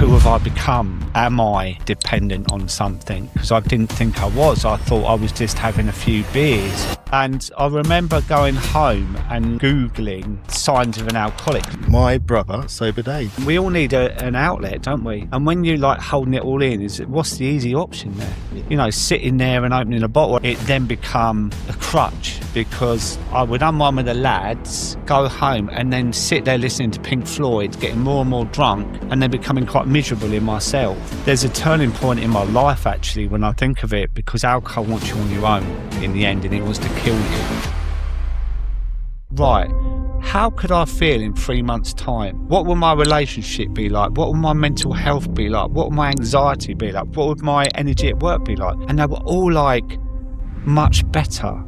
who have I become? Am I dependent on something? Because I didn't think I was. I thought I was just having a few beers. And I remember going home and Googling signs of an alcoholic. My brother, sober Dave. We all need an outlet, don't we? And when you like holding it all in, what's the easy option there? You know, sitting there and opening a bottle, it then become a crutch, because I would unwind with the lads, go home and then sit there listening to Pink Floyd, getting more and more drunk, and then becoming quite miserable in myself. There's a turning point in my life, actually, when I think of it, because alcohol wants you on your own in the end, and it wants to kill you. Right. How could I feel in 3 months' time? What will my relationship be like? What will my mental health be like? What will my anxiety be like? What would my energy at work be like? And they were all like much better.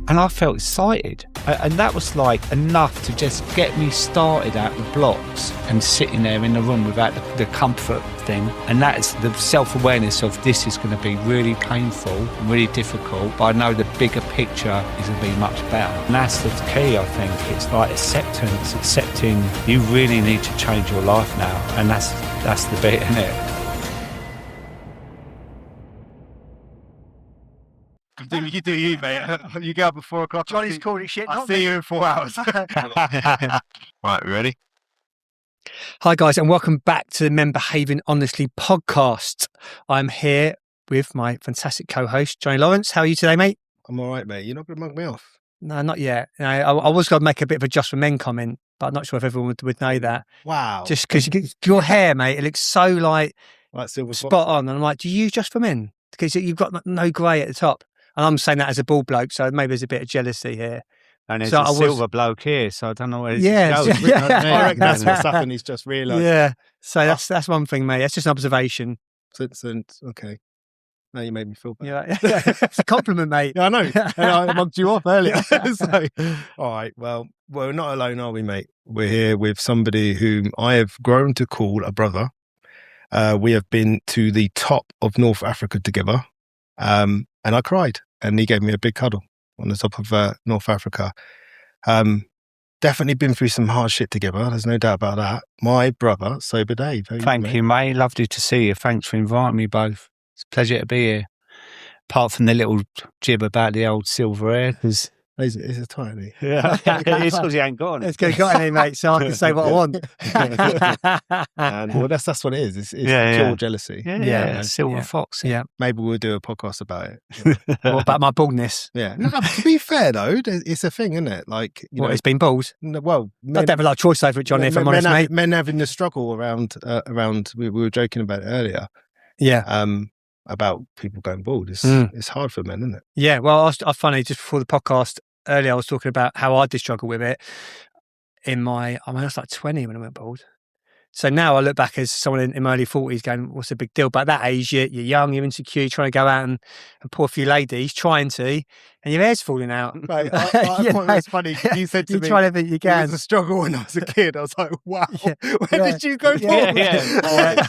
And I felt excited. And that was like enough to just get me started out with blocks and sitting there in the room without the comfort thing. And that's the self-awareness of this is going to be really painful, really difficult, but I know the bigger picture is going to be much better. And that's the key, I think. It's like acceptance, accepting you really need to change your life now. And that's the bit, isn't it? You do you, mate. You get up at 4 o'clock. Johnny's called it shit. I'll see you in 4 hours. Right, we ready? Hi, guys, and welcome back to the Men Behaving Honestly podcast. I'm here with my fantastic co-host, Johnny Lawrence. How are you today, mate? I'm all right, mate. You're not going to mug me off? No, not yet. No, I was going to make a bit of a Just for Men comment, but I'm not sure if everyone would know that. Wow. Just because your hair, mate, it looks so like silver spot on. And I'm like, do you use Just for Men? Because you've got no grey at the top. And I'm saying that as a bald bloke, so maybe there's a bit of jealousy here. And there's a silver bloke here, so I don't know where this goes. Yeah. I reckon that's what's happened. He's just realised. Yeah. So that's one thing, mate. That's just an observation. Okay. Now you made me feel better. Yeah. It's a compliment, mate. Yeah, I know. I mugged you off earlier. All right. Well, we're not alone, are we, mate? We're here with somebody whom I have grown to call a brother. We have been to the top of North Africa together, and I cried. And he gave me a big cuddle on the top of North Africa. Definitely been through some hard shit together. There's no doubt about that. My brother, Sober Dave. Thank you, mate. Lovely to see you. Thanks for inviting me both. It's a pleasure to be here. Apart from the little jib about the old silver hair, because it's a tiny. Yeah, it's because he ain't got it. It's got any, mate, so I can say what I want. And well, that's what it is. It's pure jealousy. Yeah. Silver fox. Yeah. Maybe we'll do a podcast about it. What about my baldness? Yeah. No, to be fair though, it's a thing, isn't it? Like, it's been bald. Well, I don't have a lot of choice over it, Johnny. If I'm honest, mate. Men having the struggle around. We were joking about it earlier. Yeah. About people going bald. It's hard for men, isn't it? Yeah. Well, I funny just before the podcast earlier, I was talking about how I did struggle with it I was like 20 when I went bald. So now I look back as someone in my early 40s going, what's the big deal? But at that age, you're young, you're insecure, you're trying to go out and pull a few ladies, and your hair's falling out. Right. I thought it was funny. You said to me, trying everything you can. It was a struggle when I was a kid. I was like, wow, where did you go bald? Yeah.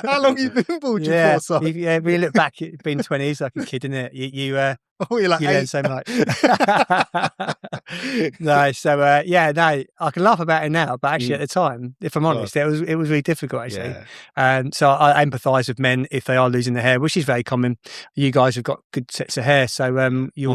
How long have you been bald for? So? When you look back, it's been 20s like a kid, isn't it? You you're like you learn so much. No, so I can laugh about it now, but actually at the time, if I'm honest, it was really difficult actually. Yeah. So I empathise with men if they are losing their hair, which is very common. You guys have got good sets of hair, so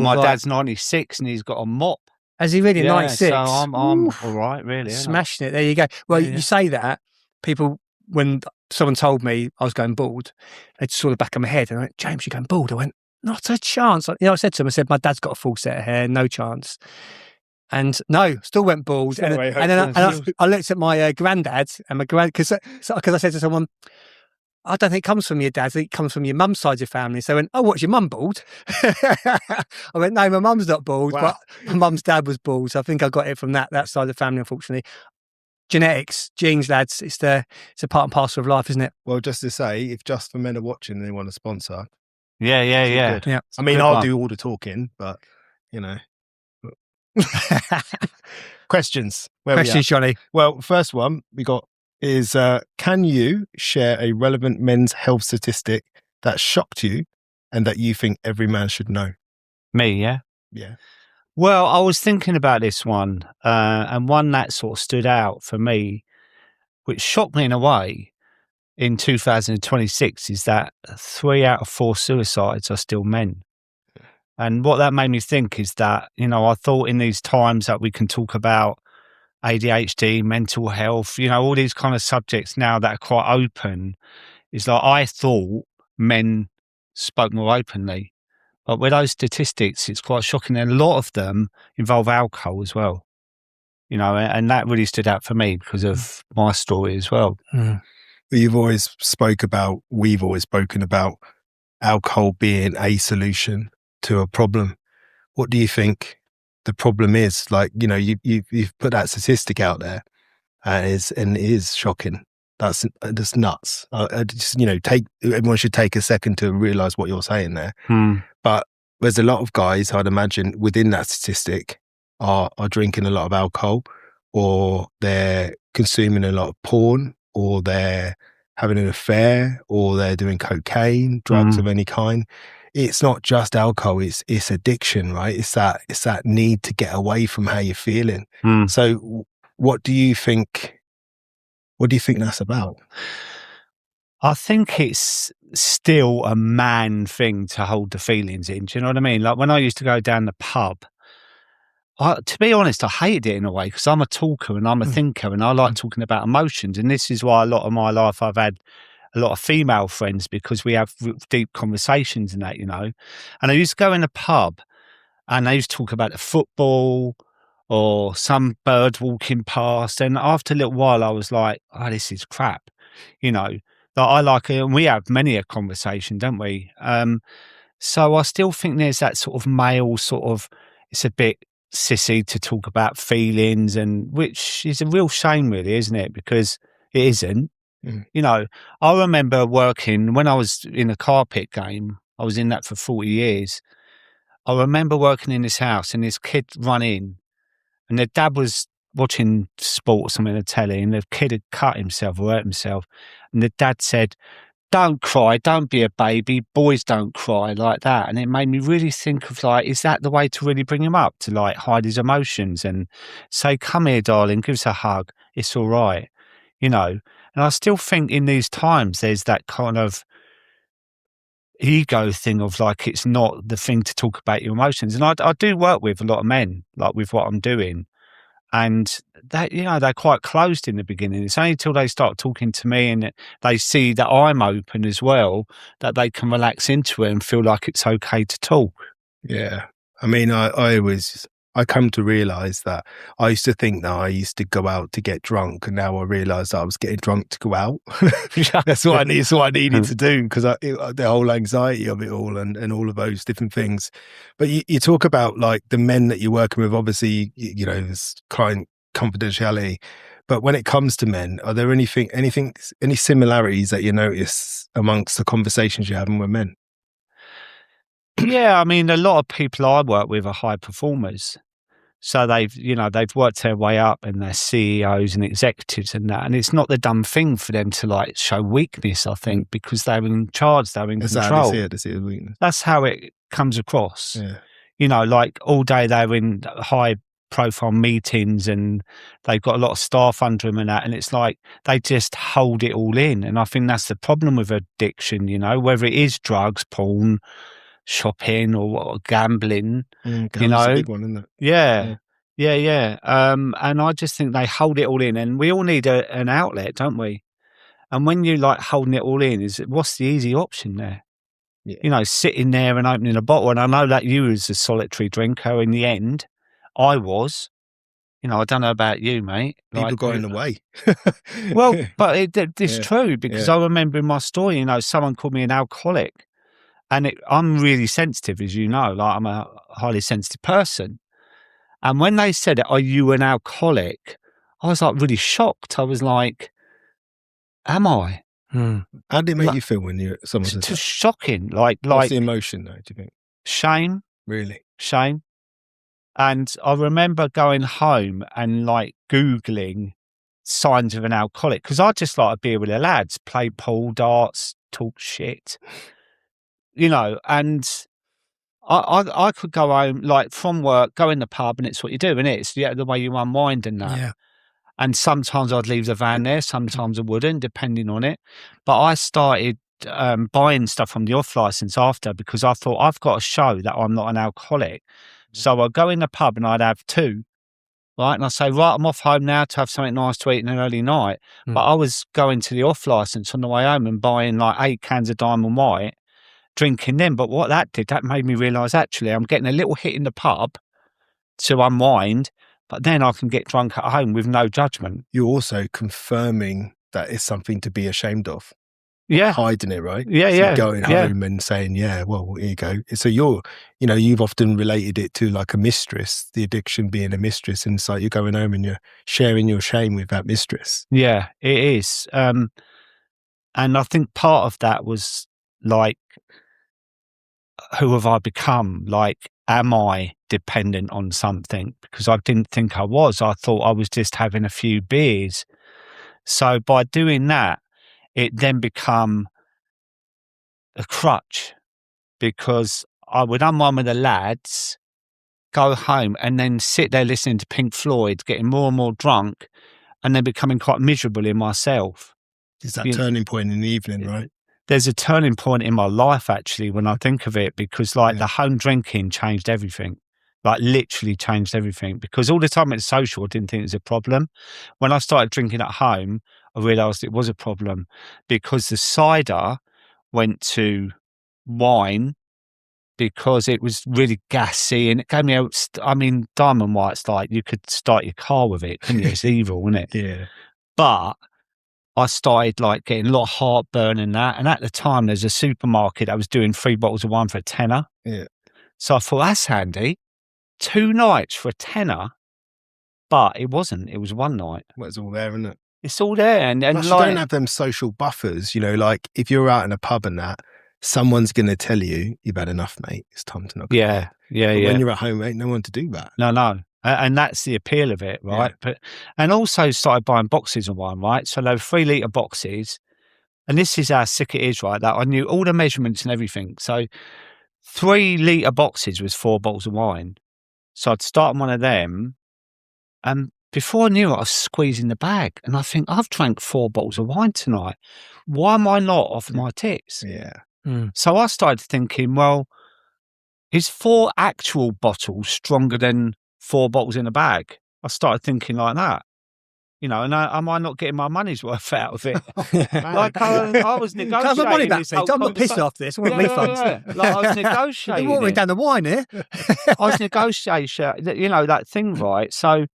my dad's 96 and he's got a mop. Has he really? 96? So I'm all right, really. Smashing it. There you go. Well, you say that, people, when someone told me I was going bald, they just saw the back of my head and I went, James, you're going bald? I went, not a chance. I said to him, my dad's got a full set of hair, no chance. And no, still went bald. And then I looked at my granddad and my because I said to someone, I don't think it comes from your dad, I think it comes from your mum's side of your family. So I went, oh, what's your mum bald? I went, no, my mum's not bald, but my mum's dad was bald. So I think I got it from that side of the family, unfortunately. Genetics, genes, lads, it's a part and parcel of life, isn't it? Well, just to say, if Just for Men are watching and they want to sponsor. Yeah. I mean, I'll do all the talking, but, Questions. Questions, Johnny. Well, first one we got is, can you share a relevant men's health statistic that shocked you and that you think every man should know? Me, yeah? Yeah. Well, I was thinking about this one, and one that sort of stood out for me, which shocked me in a way, in 2026 is that 3 out of 4 suicides are still men. And what that made me think is that, I thought in these times that we can talk about ADHD, mental health, all these kind of subjects now that are quite open. It's like I thought men spoke more openly. But with those statistics, it's quite shocking. And a lot of them involve alcohol as well, and that really stood out for me because of my story as well. We've always spoken about alcohol being a solution to a problem. What do you think the problem is? Like, you've put that statistic out there, and it is shocking. That's nuts. Everyone should take a second to realize what you're saying there. But there's a lot of guys, I'd imagine, within that statistic are drinking a lot of alcohol, or they're consuming a lot of porn, or they're having an affair, or they're doing cocaine, drugs of any kind. It's not just alcohol, it's addiction, right? It's that need to get away from how you're feeling. So what do you think that's about? I think it's still a man thing to hold the feelings in. Do you know what I mean? Like when I used to go down the pub, to be honest, I hated it in a way because I'm a talker and I'm a thinker and I like talking about emotions. And this is why a lot of my life I've had a lot of female friends, because we have deep conversations and that, And I used to go in a pub and they used to talk about the football or some bird walking past. And after a little while, I was like, oh, this is crap. That I like it, and we have many a conversation, don't we? So I still think there's that sort of male it's a bit sissy to talk about feelings, and which is a real shame, really, isn't it? Because it isn't. I remember working when I was in a carpet game. I was in that for 40 years. I remember working in this house, and this kid run in, and their dad was watching sport or something on the telly, and the kid had cut himself or hurt himself, and the dad said, "Don't cry, don't be a baby, boys don't cry," like that. And it made me really think of like, is that the way to really bring him up, to like hide his emotions and say, "Come here, darling, give us a hug, it's all right," And I still think in these times there's that kind of ego thing of like, it's not the thing to talk about your emotions. And I do work with a lot of men, like with what I'm doing. And that, they're quite closed in the beginning. It's only until they start talking to me and they see that I'm open as well, that they can relax into it and feel like it's okay to talk. Yeah. I mean, I come to realize that I used to think that I used to go out to get drunk, and now I realize that I was getting drunk to go out. That's what I needed to do, because the whole anxiety of it all and all of those different things. But you talk about like the men that you're working with, obviously, there's client confidentiality. But when it comes to men, are there any similarities that you notice amongst the conversations you're having with men? Yeah, I mean, a lot of people I work with are high performers. So they've worked their way up, and they're CEOs and executives and that. And it's not the dumb thing for them to like show weakness, I think, because they're in charge, they're in control. How they see it, weakness. That's how it comes across. Yeah. Like all day they're in high profile meetings and they've got a lot of staff under them and that. And it's like they just hold it all in. And I think that's the problem with addiction, whether it is drugs, porn, shopping or gambling, Gambling's a big one, isn't it? Yeah. And I just think they hold it all in, and we all need an outlet, don't we? And when you like holding it all in, what's the easy option there? Yeah. Sitting there and opening a bottle. And I know that you was a solitary drinker in the end. I was. I don't know about you, mate. People got in the way. Well, but it's true, because I remember in my story, someone called me an alcoholic. And I'm really sensitive, as you know, like I'm a highly sensitive person. And when they said, "Are you an alcoholic?" I was like really shocked. I was like, "Am I?" How did it make you feel when someone said that? Just shocking. What's the emotion though, do you think? Shame. Really? Shame. And I remember going home and like Googling signs of an alcoholic, because I just like to be with the lads, play pool, darts, talk shit. And I could go home, like from work, go in the pub, and it's what you do, isn't it? It's the way you unwind and that. Yeah. And sometimes I'd leave the van there, sometimes I wouldn't, depending on it. But I started buying stuff from the off license after, because I thought I've got to show that I'm not an alcoholic. So I'd go in the pub and I'd have 2, right? And I'd say, right, I'm off home now to have something nice to eat in an early night. But I was going to the off license on the way home and buying like 8 cans of Diamond White, drinking them. But what that did, that made me realise, actually, I'm getting a little hit in the pub to unwind, but then I can get drunk at home with no judgment. You're also confirming that it's something to be ashamed of. Yeah. Hiding it, right? Yeah, so yeah. Going home and saying, yeah, well, here you go. So you've often related it to like a mistress, the addiction being a mistress. And it's like you're going home and you're sharing your shame with that mistress. Yeah, it is. And I think part of that was like, who have I become? Like, am I dependent on something? Because I didn't think I was. I thought I was just having a few beers. So by doing that, it then become a crutch, because I would unwind with the lads, go home, and then sit there listening to Pink Floyd, getting more and more drunk, and then becoming quite miserable in myself. It's that turning point in the evening, right? There's a turning point in my life, actually, when I think of it, because the home drinking changed everything. Like, literally changed everything, because all the time at social, I didn't think it was a problem. When I started drinking at home, I realised it was a problem, because the cider went to wine, because it was really gassy and it gave me Diamond White's like, you could start your car with it, couldn't you? It's evil, isn't it? Yeah. But I started like getting a lot of heartburn and that. And at the time, there's a supermarket that was doing 3 bottles of wine for a tenner. Yeah. So I thought, that's handy. 2 nights for a tenner. But it wasn't. It was 1 night. Well, it's all there, isn't it? It's all there. And Plus, like, you don't have them social buffers, like if you're out in a pub and that, someone's going to tell you, you've had enough, mate. It's time to knock it off. Yeah. When you're at home, ain't no one to do that. No. And that's the appeal of it, right? Yeah. And also started buying boxes of wine, right? So they were 3 litre boxes. And this is how sick it is, right? That I knew all the measurements and everything. So 3 litre boxes was 4 bottles of wine. So I'd start on one of them. And before I knew it, I was squeezing the bag. And I think, I've drank 4 bottles of wine tonight. Why am I not off my tits? Yeah. So I started thinking, well, is 4 actual bottles stronger than 4 bottles in a bag? I started thinking like that, and am I not getting my money's worth out of it? Like I was negotiating. Come on, money back, this mate. I'm not pissed off this. I want refunds. Yeah. Like I was negotiating. You're watering down the wine here. I was negotiating, that thing, right? So,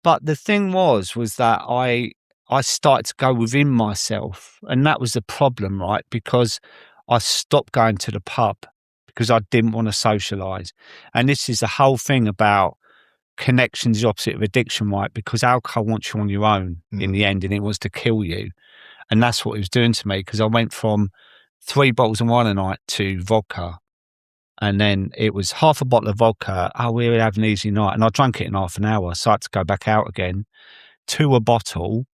but the thing was that I started to go within myself, and that was the problem, right? Because I stopped going to the pub because I didn't want to socialise. And this is the whole thing about connections, the opposite of addiction, right? Because alcohol wants you on your own in the end, and it wants to kill you. And that's what it was doing to me, because I went from 3 bottles of wine a night to vodka. And then it was half a bottle of vodka. Oh, we were having an easy night. And I drank it in half an hour. So I had to go back out again to a bottle.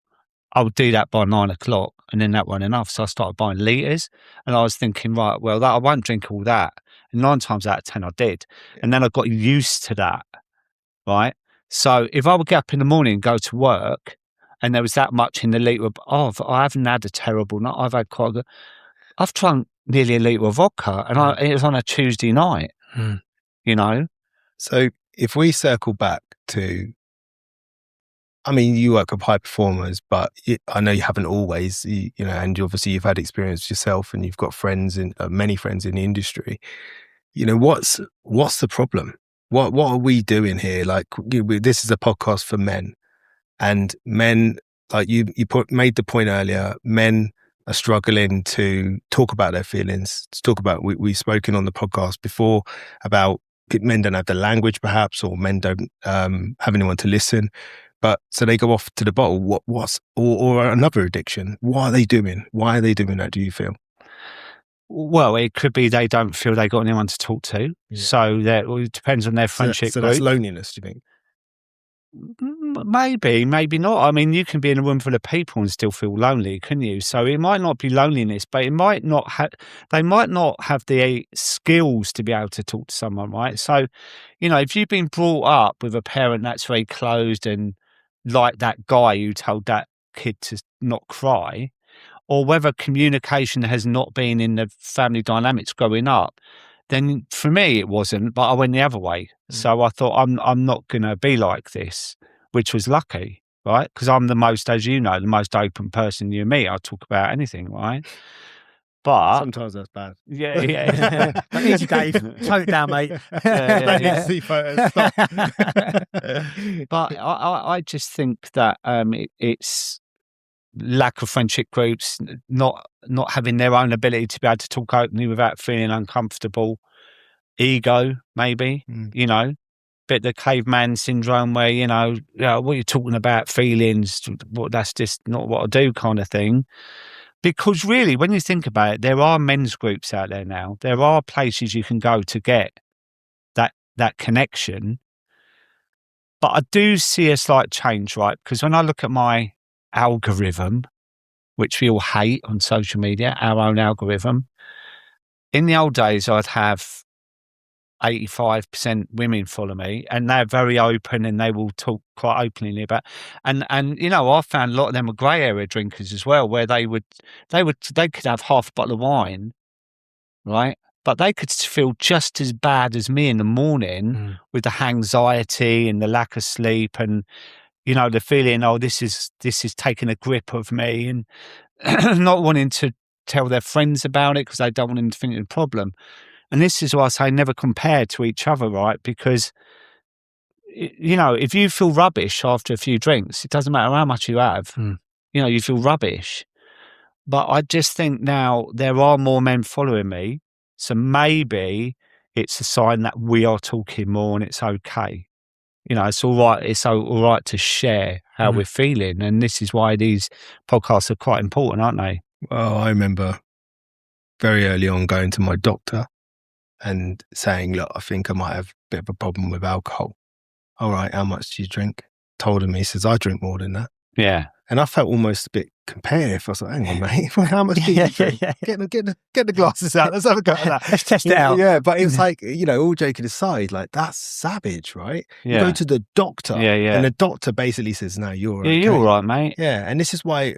I would do that by 9 o'clock, and then that wasn't enough. So I started buying litres, and I was thinking, right, well, I won't drink all that. And 9 times out of 10, I did. And then I got used to that, right? So if I would get up in the morning and go to work, and there was that much in the litre of, I haven't had a terrible night. I've drunk nearly a litre of vodka, and it was on a Tuesday night, So if we circle back to, you work with high performers, but I know you haven't always, and obviously you've had experience yourself, and you've got friends many friends in the industry. What's the problem? What are we doing here? Like, this is a podcast for men, and men, like you made the point earlier, men are struggling to talk about their feelings, to talk about, we've spoken on the podcast before about men don't have the language perhaps, or men don't have anyone to listen. But so they go off to the bottle. Or another addiction. Why are they doing that, do you feel? Well, it could be they don't feel they got anyone to talk to. Yeah. So it depends on their friendship so group. That's loneliness, do you think? Maybe not. You can be in a room full of people and still feel lonely, couldn't you? So it might not be loneliness, but it might not they might not have the skills to be able to talk to someone, right? So, if you've been brought up with a parent that's very closed and like that guy who told that kid to not cry, or whether communication has not been in the family dynamics growing up, then for me it wasn't, but I went the other way. So I thought I'm not going to be like this, which was lucky, right? Because I'm the most, as you know, the most open person you meet. I talk about anything, right? But sometimes that's bad. yeah. Easy, Dave. Tone it down, mate. Yeah. Need to see photos. Stop. But I just think that it's lack of friendship groups, not having their own ability to be able to talk openly without feeling uncomfortable, ego, maybe, bit the caveman syndrome where, what you're talking about, feelings, that's just not what I do kind of thing. Because really, when you think about it, there are men's groups out there now. There are places you can go to get that connection. But I do see a slight change, right? Because when I look at my algorithm, which we all hate on social media, our own algorithm, in the old days, I'd have 85% women follow me, and they're very open and they will talk quite openly about, and I found a lot of them are grey area drinkers as well, where they could have half a bottle of wine, right? But they could feel just as bad as me in the morning with the anxiety and the lack of sleep and, the feeling, this is taking a grip of me, and not wanting to tell their friends about it because they don't want them to think it's a problem. And this is why I say never compare to each other, right? Because, if you feel rubbish after a few drinks, it doesn't matter how much you have, you feel rubbish. But I just think now there are more men following me. So maybe it's a sign that we are talking more and it's okay. It's all right. It's all right to share how we're feeling. And this is why these podcasts are quite important, aren't they? Well, I remember very early on going to my doctor and saying, look, I think I might have a bit of a problem with alcohol. All right, how much do you drink? Told him, he says, I drink more than that. Yeah. And I felt almost a bit competitive. I was like, hang on, mate, how much do you drink? Get the glasses out. Let's have a go at that. Let's test it out. Yeah, but it's like, all joking aside, like that's savage, right? Yeah. You go to the doctor and the doctor basically says, no, you're okay. You're all right, mate. Yeah, and this is why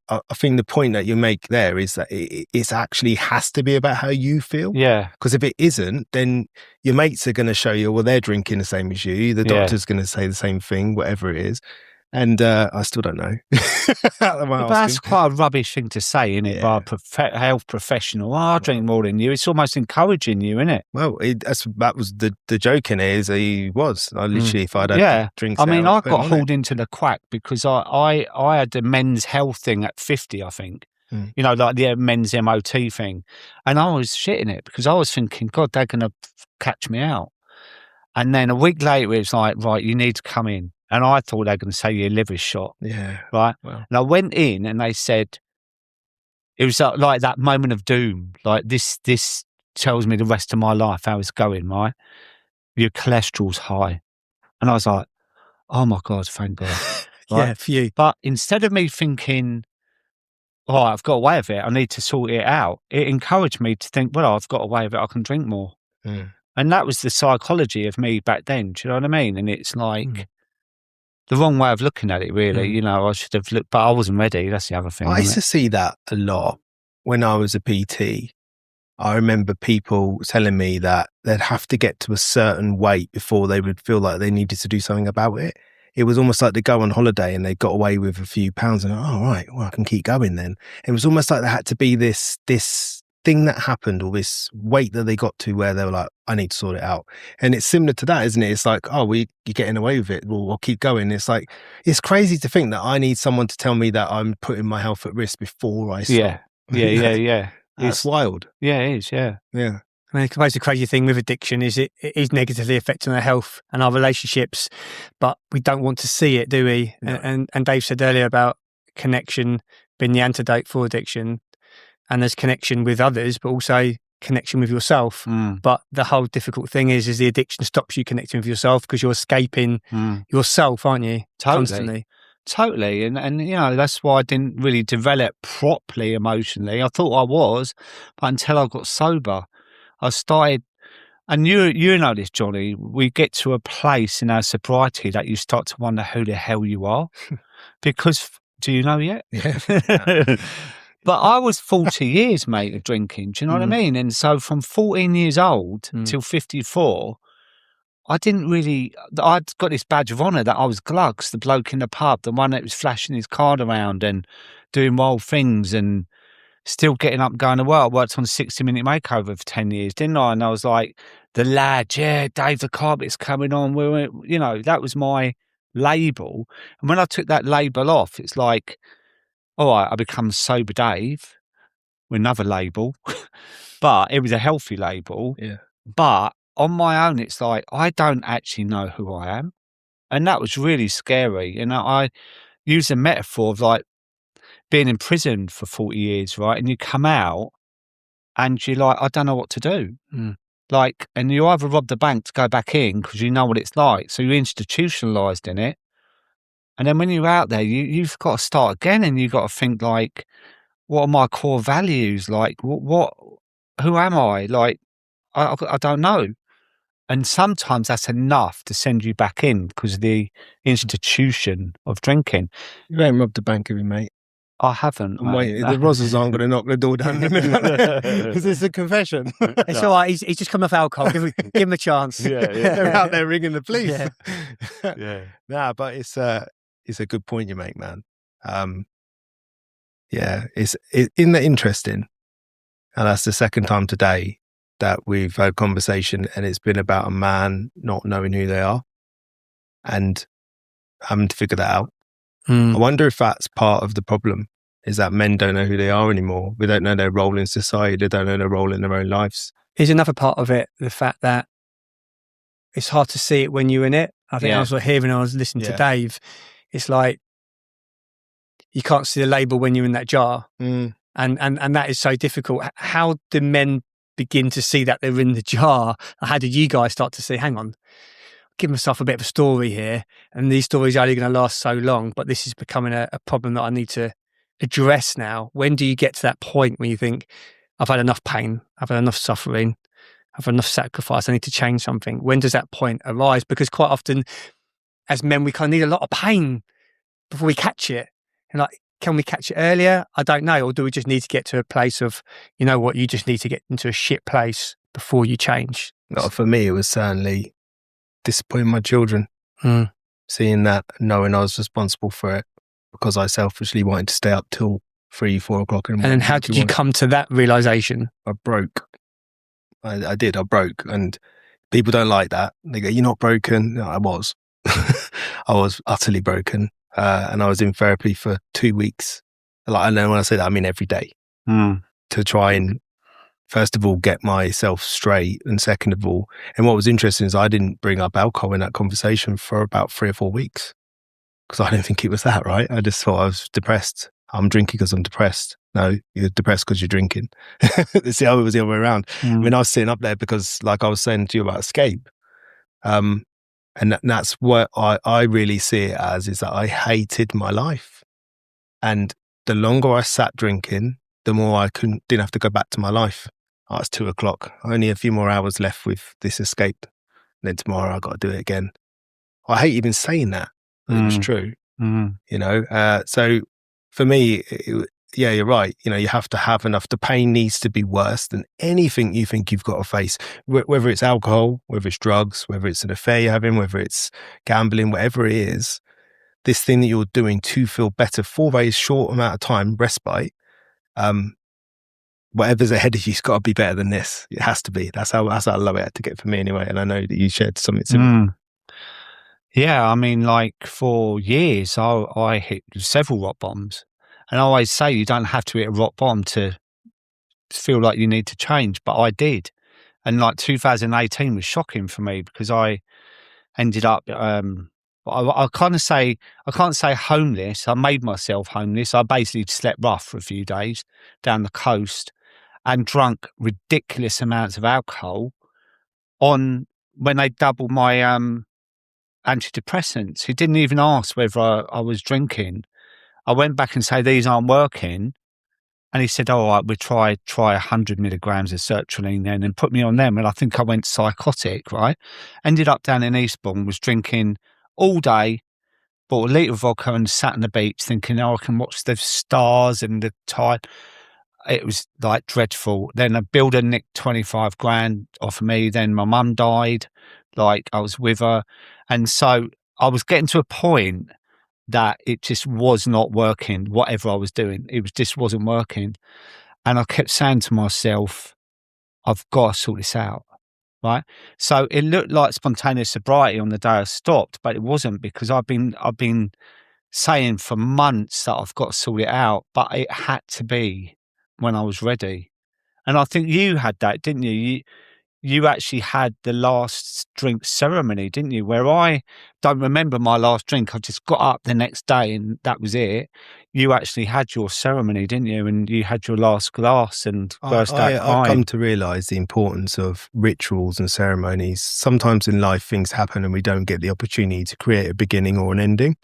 I think the point that you make there is that it actually has to be about how you feel. Yeah. Because if it isn't, then your mates are going to show you, well, they're drinking the same as you. The doctor's going to say the same thing, whatever it is. And I still don't know. But that's quite a rubbish thing to say, isn't it? By a health professional. I drink more than you. It's almost encouraging you, isn't it? Well, that was the joke in it. Is I literally, if I'd had drinks. I mean, I got hauled into the quack because I had the men's health thing at 50, I think. Like the men's MOT thing. And I was shitting it because I was thinking, God, they're going to catch me out. And then a week later, it was like, right, you need to come in. And I thought they were going to say your liver's shot. Yeah. Right. Well. And I went in and they said, it was like that moment of doom. Like this tells me the rest of my life, how it's going, right? Your cholesterol's high. And I was like, oh my God, thank God. Right? Yeah, for you. But instead of me thinking, I've got a way of it, I need to sort it out, it encouraged me to think, well, I've got a way of it, I can drink more. And that was the psychology of me back then. Do you know what I mean? And it's like, the wrong way of looking at it, really. I should have looked, but I wasn't ready. That's the other thing. I used to see that a lot when I was a PT. I remember people telling me that they'd have to get to a certain weight before they would feel like they needed to do something about it. It was almost like they go on holiday and they got away with a few pounds and, right, well, I can keep going then. It was almost like there had to be this thing that happened or this weight that they got to where they were like, I need to sort it out. And it's similar to that, isn't it? It's like, you're getting away with it. Well, I'll keep going. It's like, it's crazy to think that I need someone to tell me that I'm putting my health at risk before I start. Yeah. It's wild. Yeah, it is. Yeah. Yeah. I mean, I suppose the crazy thing with addiction is it is negatively affecting our health and our relationships, but we don't want to see it, do we? No. And Dave said earlier about connection being the antidote for addiction. And there's connection with others, but also connection with yourself. But the whole difficult thing is the addiction stops you connecting with yourself because you're escaping yourself, aren't you? Constantly. Totally. And that's why I didn't really develop properly emotionally. I thought I was, but until I got sober, I started And you know this, Johnny, we get to a place in our sobriety that you start to wonder who the hell you are. Because, do you know yet? Yeah. But I was 40 years, mate, of drinking. Do you know what I mean? And so from 14 years old till 54, I didn't really, I'd got this badge of honour that I was Glugs, the bloke in the pub, the one that was flashing his card around and doing wild things and still getting up, going to work. I worked on 60-Minute Makeover for 10 years, didn't I? And I was like, the lad, yeah, Dave, the carpet's coming on. That was my label. And when I took that label off, it's like, all right, I become Sober Dave with another label, but it was a healthy label. Yeah. But on my own, it's like, I don't actually know who I am. And that was really scary. And I use a metaphor of like being in prison for 40 years, right? And you come out and you're like, I don't know what to do. Like, and you either rob the bank to go back in because you know what it's like. So you're institutionalized in it. And then when you're out there, you've got to start again and you've got to think like, what are my core values? Like, who am I? Like, I don't know. And sometimes that's enough to send you back in because of the institution of drinking. You ain't robbed the bank, have you, mate? I haven't. I'm waiting. The Rozzers aren't going to knock the door down because it's a confession. It's all right. He's just come off alcohol. Give him a chance. Yeah. They're out there ringing the police. Yeah. Nah, but it's a good point you make, man. Isn't that interesting? And that's the second time today that we've had a conversation, and it's been about a man not knowing who they are and having to figure that out. I wonder if that's part of the problem, is that men don't know who they are anymore. We don't know their role in society. They don't know their role in their own lives. Here's another part of it, the fact that it's hard to see it when you're in it. I think I was hearing, I was listening to Dave. It's like, you can't see the label when you're in that jar. And that is so difficult. How do men begin to see that they're in the jar? How did you guys start to see, hang on, give myself a bit of a story here, and these stories are only going to last so long, but this is becoming a problem that I need to address now? When do you get to that point where you think, I've had enough pain, I've had enough suffering, I've had enough sacrifice, I need to change something? When does that point arise? Because quite often as men, we kind of need a lot of pain before we catch it. And like, can we catch it earlier? I don't know. Or do we just need to get to a place of, you know what, you just need to get into a shit place before you change? Not for me, it was certainly disappointing my children. Seeing that, knowing I was responsible for it because I selfishly wanted to stay up till 3-4 o'clock in the morning. And then how did you come to that realization? I broke. I did. I broke. And people don't like that. They go, you're not broken. No, I was. I was utterly broken. And I was in therapy for 2 weeks. Like, I know when I say that, I mean every day. To try and, first of all, get myself straight. And second of all, and what was interesting is I didn't bring up alcohol in that conversation for about 3 or 4 weeks. Because I didn't think it was that, right? I just thought I was depressed. I'm drinking because I'm depressed. No, you're depressed because you're drinking. See how it was the other way around. I mean, I was sitting up there because, like I was saying to you about escape. And that's what I really see it as, is that I hated my life. And the longer I sat drinking, the more I didn't have to go back to my life. Oh, it's 2 o'clock. Only a few more hours left with this escape. And then tomorrow I got to do it again. I hate even saying that. It was true. You know, so for me, yeah, you're right. You know, you have to have enough. The pain needs to be worse than anything you think you've got to face, whether it's alcohol, whether it's drugs, whether it's an affair you're having, whether it's gambling, whatever it is. This thing that you're doing to feel better for a short amount of time, respite, whatever's ahead of you's got to be better than this. It has to be. That's how low it had to get for me anyway. And I know that you shared something similar. Yeah, I mean, like for years, I hit several rock bottoms. And I always say you don't have to hit a rock bottom to feel like you need to change, but I did. And like 2018 was shocking for me because I ended up, I can't say homeless. I made myself homeless. I basically slept rough for a few days down the coast and drunk ridiculous amounts of alcohol when they doubled my antidepressants. He didn't even ask whether I was drinking. I went back and said, these aren't working. And he said, all right, we'll try 100 milligrams of sertraline then, and put me on them. And I think I went psychotic, right? Ended up down in Eastbourne, was drinking all day, bought a litre of vodka and sat on the beach thinking, oh, I can watch the stars and the tide. It was like dreadful. Then a builder nicked 25 grand off of me. Then my mum died. Like I was with her. And so I was getting to a point that it just was not working, whatever I was doing. It just wasn't working. And I kept saying to myself, I've got to sort this out. Right. So it looked like spontaneous sobriety on the day I stopped, but it wasn't, because I've been saying for months that I've got to sort it out, but it had to be when I was ready. And I think you had that, didn't you? You actually had the last drink ceremony, didn't you? Where I don't remember my last drink. I just got up the next day and that was it. You actually had your ceremony, didn't you? And you had your last glass and burst out crying. I've come to realise the importance of rituals and ceremonies. Sometimes in life things happen and we don't get the opportunity to create a beginning or an ending.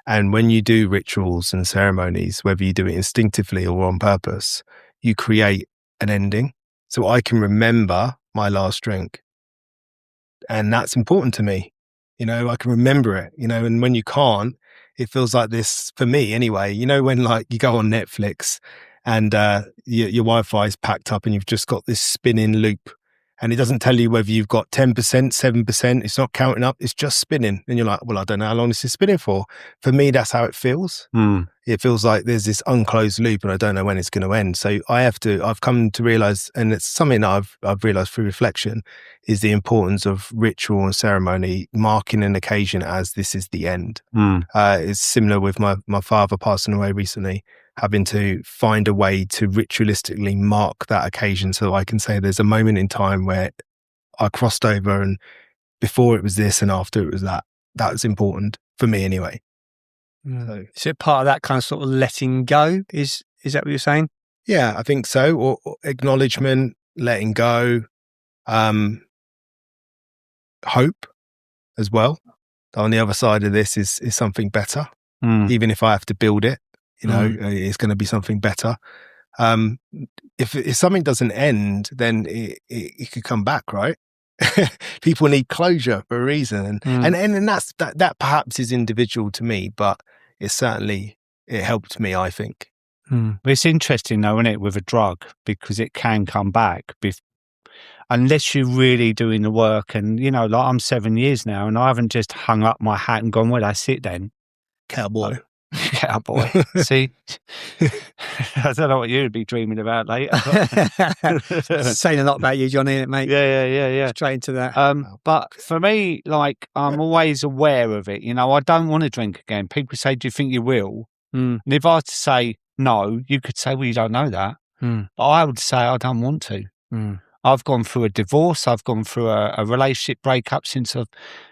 And when you do rituals and ceremonies, whether you do it instinctively or on purpose, you create an ending. So I can remember my last drink. And that's important to me. I can remember it, and when you can't, it feels like this, for me anyway, when like you go on Netflix and your Wi-Fi is packed up and you've just got this spinning loop and it doesn't tell you whether you've got 10%, 7%, it's not counting up, it's just spinning. And you're like, well, I don't know how long this is spinning for. For me, that's how it feels. It feels like there's this unclosed loop and I don't know when it's going to end. So I've come to realize, and it's something that I've realized through reflection, is the importance of ritual and ceremony, marking an occasion as this is the end. It's similar with my father passing away recently, having to find a way to ritualistically mark that occasion so I can say there's a moment in time where I crossed over and before it was this and after it was that. That was important for me anyway. So, is it part of that kind of sort of letting go? Is that what you're saying? Yeah, I think so. Or acknowledgement, letting go, hope as well. On the other side of this is something better. Even if I have to build it, it's going to be something better. If something doesn't end, then it could come back, right? People need closure for a reason, and that perhaps is individual to me, but it helped me, I think. It's interesting though, isn't it, with a drug, because it can come back unless you're really doing the work. And like I'm 7 years now and I haven't just hung up my hat and gone, well, that's it then, cowboy. Cowboy. See, I don't know what you'd be dreaming about later. Saying a lot about you, Johnny, mate. Yeah. Straight into that. But for me, like, I'm always aware of it. I don't want to drink again. People say, "Do you think you will?" And if I had to say no, you could say, "Well, you don't know that." But I would say I don't want to. I've gone through a divorce. I've gone through a relationship breakup since I've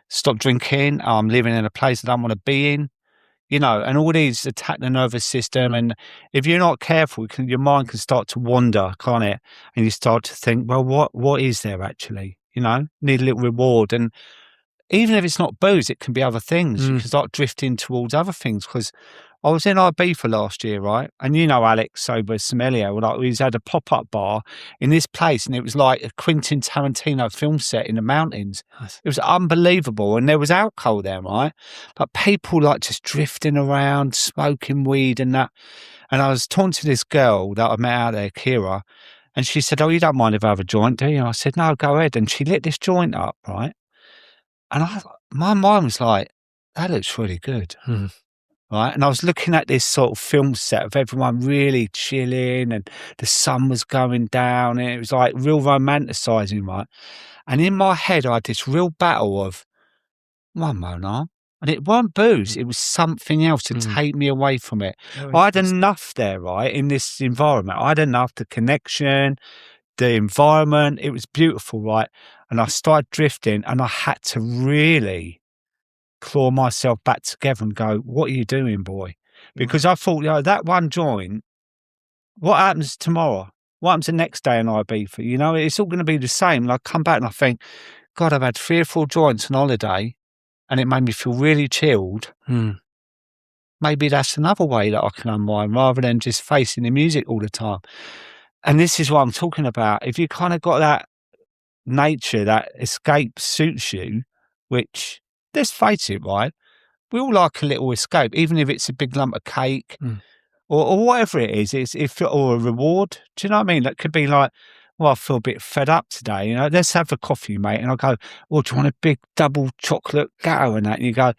stopped drinking. I'm living in a place I don't want to be in. And all these attack the nervous system. And if you're not careful, your mind can start to wander, can't it? And you start to think, well, what is there actually? Need a little reward. And even if it's not booze, it can be other things. You can start drifting towards other things. Because I was in Ibiza last year, right? And Alex Sober Sommelier, he's had a pop-up bar in this place, and it was like a Quentin Tarantino film set in the mountains. Nice. It was unbelievable, and there was alcohol there, right? But people like just drifting around, smoking weed and that. And I was talking to this girl that I met out there, Kira, and she said, "Oh, you don't mind if I have a joint, do you?" I said, "No, go ahead." And she lit this joint up, right? And my mind was like, that looks really good. Right. And I was looking at this sort of film set of everyone really chilling and the sun was going down and it was like real romanticising, right? And in my head, I had this real battle of one moment, and it weren't booze, it was something else to take me away from it. I had enough there, right, in this environment. I had enough, the connection, the environment, it was beautiful, right? And I started drifting and I had to really claw myself back together and go, what are you doing, boy? Because I thought, that one joint, what happens tomorrow? What happens the next day in Ibiza? It's all going to be the same. And I come back and I think, God, I've had 3 or 4 joints on holiday and it made me feel really chilled. maybe that's another way that I can unwind rather than just facing the music all the time. And this is what I'm talking about. If you kind of got that nature, that escape suits you, which, let's face it, right? We all like a little escape, even if it's a big lump of cake or whatever it is. Or a reward. Do you know what I mean? That could be like, well, I feel a bit fed up today. You know, let's have a coffee, mate. And I go, well, do you want a big double chocolate gatto and that? And you go,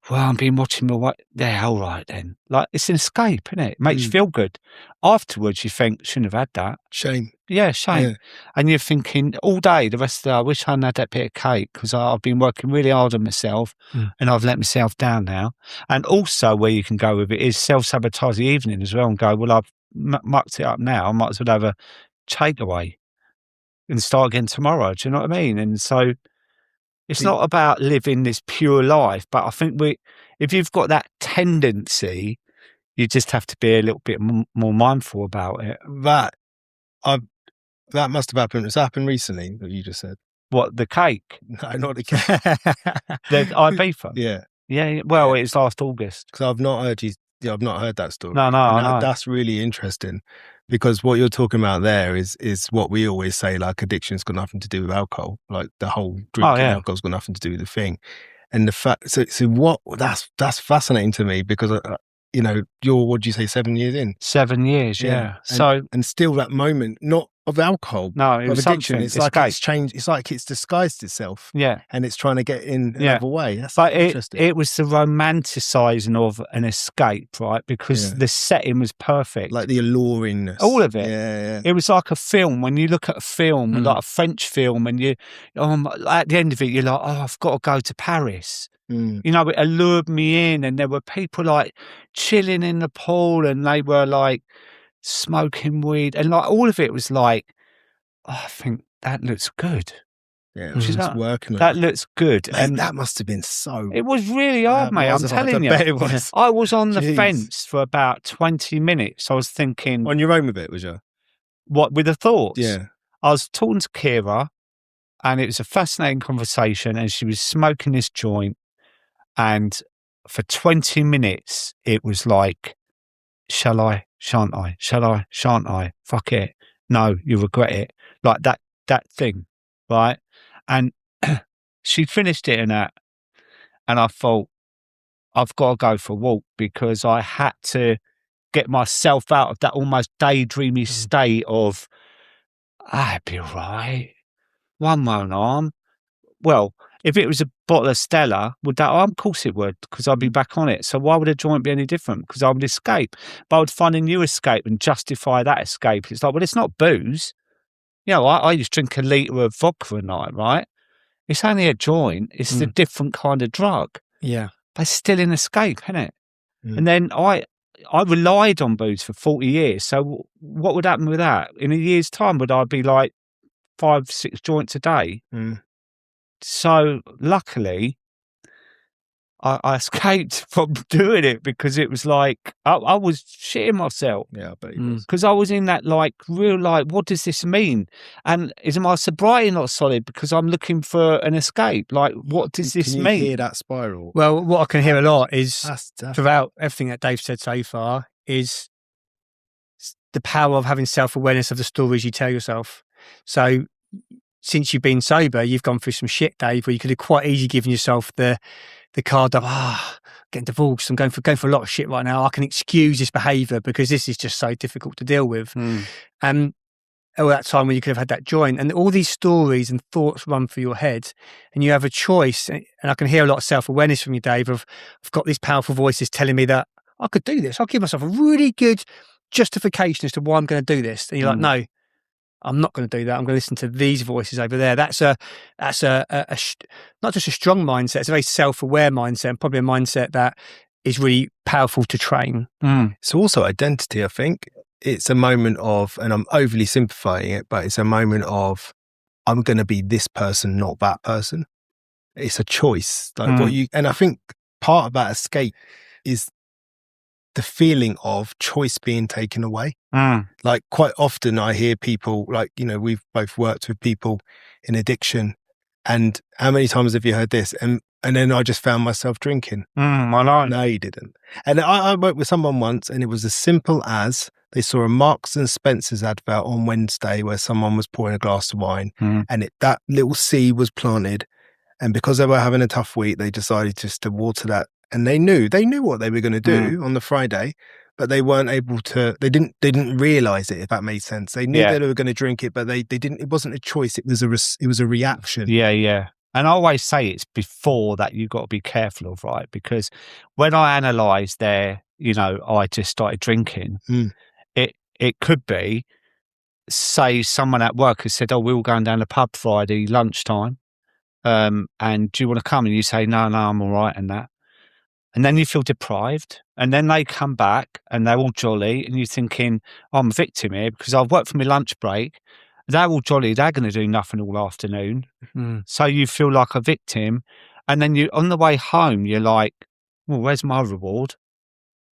well, I've been watching my weight. Yeah, all right then. Like, it's an escape, isn't it? It makes you feel good. Afterwards, you think, shouldn't have had that. Shame. Yeah, shame. Yeah. And you're thinking all day, the rest of the day, I wish I hadn't had that bit of cake because I've been working really hard on myself and I've let myself down now. And also where you can go with it is self-sabotage the evening as well and go, well, I've mucked it up now. I might as well have a takeaway and start again tomorrow. Do you know what I mean? And so it's not about living this pure life, but I think if you've got that tendency, you just have to be a little bit more mindful about it. That must have happened. It's happened recently, what you just said. What, the cake? No, not the cake. The Ibiza? Yeah. Yeah. Well, it's last August. Because I've not heard I've not heard that story. No, That's really interesting because what you're talking about there is what we always say, like addiction's got nothing to do with alcohol. Like the whole drinking alcohol's got nothing to do with the thing. And the fact, so what, that's fascinating to me because, you know, what do you say, 7 years in? 7 years, yeah. And still that moment, not of alcohol, no, it was addiction. something. It's like it's changed. It's like it's disguised itself. Yeah. And it's trying to get in another way. That's interesting. It was the romanticising of an escape, right? Because the setting was perfect. Like the alluringness. All of it. Yeah. It was like a film. When you look at a film, like a French film, and at the end of it, you're like, oh, I've got to go to Paris. You know, it allured me in, and there were people like chilling in the pool, and they were like smoking weed, and like all of it was like, oh, I think that looks good. Yeah, she's working. That looks good, mate, and that must have been so. It was really hard, mate. I'm telling you. It was. I was on the fence for about 20 minutes. I was thinking on your own with it, was you? What with the thoughts? Yeah, I was talking to Kira, and it was a fascinating conversation, and she was smoking this joint. And for 20 minutes, it was like, shall I, shan't I? Shall I, shan't I? Fuck it. No, you regret it. Like that thing, right? And she finished it and that. And I thought, I've got to go for a walk because I had to get myself out of that almost daydreamy state of, I'd be all right. One won't harm. Well, if it was a bottle of Stella, would that harm? Of course it would, because I'd be back on it. So why would a joint be any different? Because I would escape. But I would find a new escape and justify that escape. It's like, well, it's not booze. You know, I used to drink a litre of vodka a night, right? It's only a joint. It's a different kind of drug. Yeah. But it's still an escape, isn't it? And then I relied on booze for 40 years. So what would happen with that? In a year's time, would I be like 5-6 joints a day? So luckily, I escaped from doing it because it was like I was shitting myself. Yeah, I bet you was. Because I was in that like real like, what does this mean? And is my sobriety not solid because I'm looking for an escape? Like, what does this mean? Can you hear that spiral? Well, what I can hear a lot is that's throughout everything that Dave said so far is the power of having self-awareness of the stories you tell yourself. So since you've been sober, you've gone through some shit, Dave, where you could have quite easily given yourself the card of, getting divorced, I'm going for a lot of shit right now. I can excuse this behaviour because this is just so difficult to deal with. And at that time when you could have had that joint, and all these stories and thoughts run through your head, and you have a choice. And I can hear a lot of self-awareness from you, Dave, of I've got these powerful voices telling me that I could do this. I'll give myself a really good justification as to why I'm going to do this. And you're like, no, I'm not going to do that. I'm going to listen to these voices over there. That's a not just a strong mindset. It's a very self-aware mindset, and probably a mindset that is really powerful to train. It's also identity, I think. It's a moment of, and I'm overly simplifying it, but it's a moment of, I'm going to be this person, not that person. It's a choice. Like and I think part of that escape is the feeling of choice being taken away. Like quite often I hear people, like, you know, we've both worked with people in addiction, And how many times have you heard this? And then I just found myself drinking. I know. No, you didn't. And I worked with someone once, and it was as simple as they saw a Marks and Spencer's advert on Wednesday where someone was pouring a glass of wine, and that little seed was planted. And because they were having a tough week, they decided just to water that. And they knew what they were going to do on the Friday, but they weren't able to. They didn't realize it, if that made sense. They knew they were going to drink it, but they didn't. It wasn't a choice. It was a reaction. Yeah. And I always say it's before that you've got to be careful of, right? Because when I analysed I just started drinking, it could be, say someone at work has said, oh, we're all going down the pub Friday lunchtime, and do you want to come? And you say, no, I'm all right and that. And then you feel deprived, and then they come back and they're all jolly, and you're thinking, oh, I'm a victim here because I've worked for my lunch break. They're all jolly. They're going to do nothing all afternoon. So you feel like a victim. And then on the way home, you're like, well, where's my reward?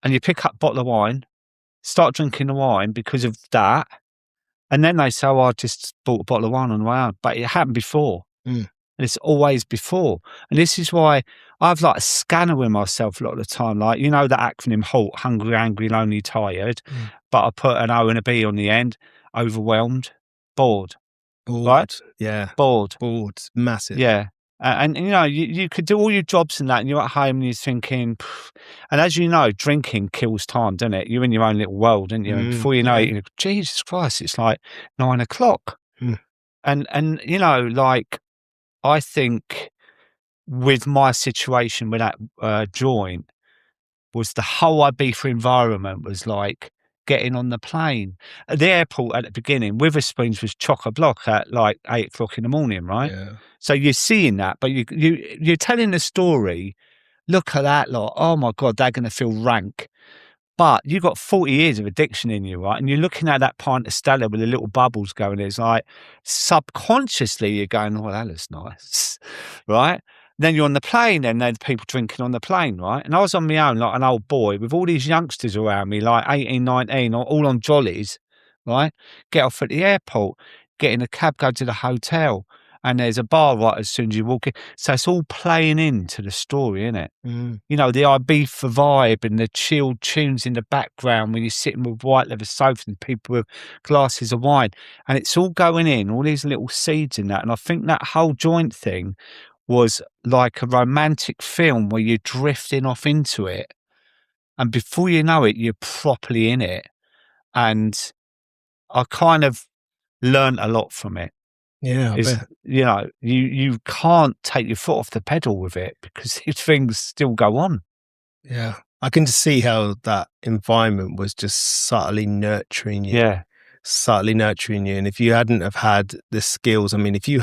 And you pick up a bottle of wine, start drinking the wine because of that. And then they say, oh, I just bought a bottle of wine on the way home. But it happened before. And it's always before. And this is why I've like a scanner with myself a lot of the time. Like, you know, the acronym HALT, hungry, angry, lonely, tired. But I put an O and a B on the end. Overwhelmed, bored. Right? Yeah. Bored. Massive. Yeah. And you know, you could do all your jobs and that, and you're at home and you're thinking, and as you know, drinking kills time, doesn't it? You're in your own little world, aren't you? And before you know it, you go, Jesus Christ, it's like 9 o'clock. And you know, like, I think with my situation with that joint was the whole Ibiza environment was like getting on the plane. At the airport at the beginning, Witherspoons was chock-a-block at like 8 o'clock in the morning, right? Yeah. So you're seeing that, but you're telling the story. Look at that lot. Oh my God, they're going to feel rank. But you've got 40 years of addiction in you, right? And you're looking at that pint of Stella with the little bubbles going. It's like subconsciously you're going, oh, that looks nice, right? Then you're on the plane, and there's people drinking on the plane, right? And I was on my own, like an old boy, with all these youngsters around me, like 18, 19, all on jollies, right? Get off at the airport, get in a cab, go to the hotel, and there's a bar right as soon as you walk in. So it's all playing into the story, isn't it? You know, the Ibiza vibe and the chilled tunes in the background when you're sitting with white leather sofas and people with glasses of wine. And it's all going in, all these little seeds in that. And I think that whole joint thing was like a romantic film where you're drifting off into it. And before you know it, you're properly in it. And I kind of learned a lot from it. Yeah, you know, you can't take your foot off the pedal with it because these things still go on. Yeah, I can just see how that environment was just subtly nurturing you. Yeah, subtly nurturing you. And if you hadn't have had the skills, I mean, if you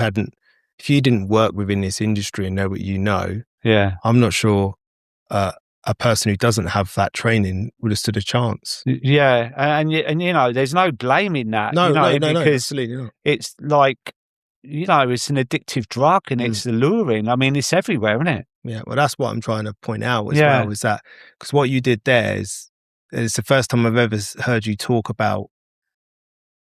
didn't work within this industry and know what you know, I'm not sure a person who doesn't have that training would have stood a chance. Yeah, and you know, there's no blame in that. No, because absolutely not. It's like, you know, it's an addictive drug and it's alluring. I mean, it's everywhere, isn't it? Yeah, well, that's what I'm trying to point out as well, is that because what you did there is it's the first time I've ever heard you talk about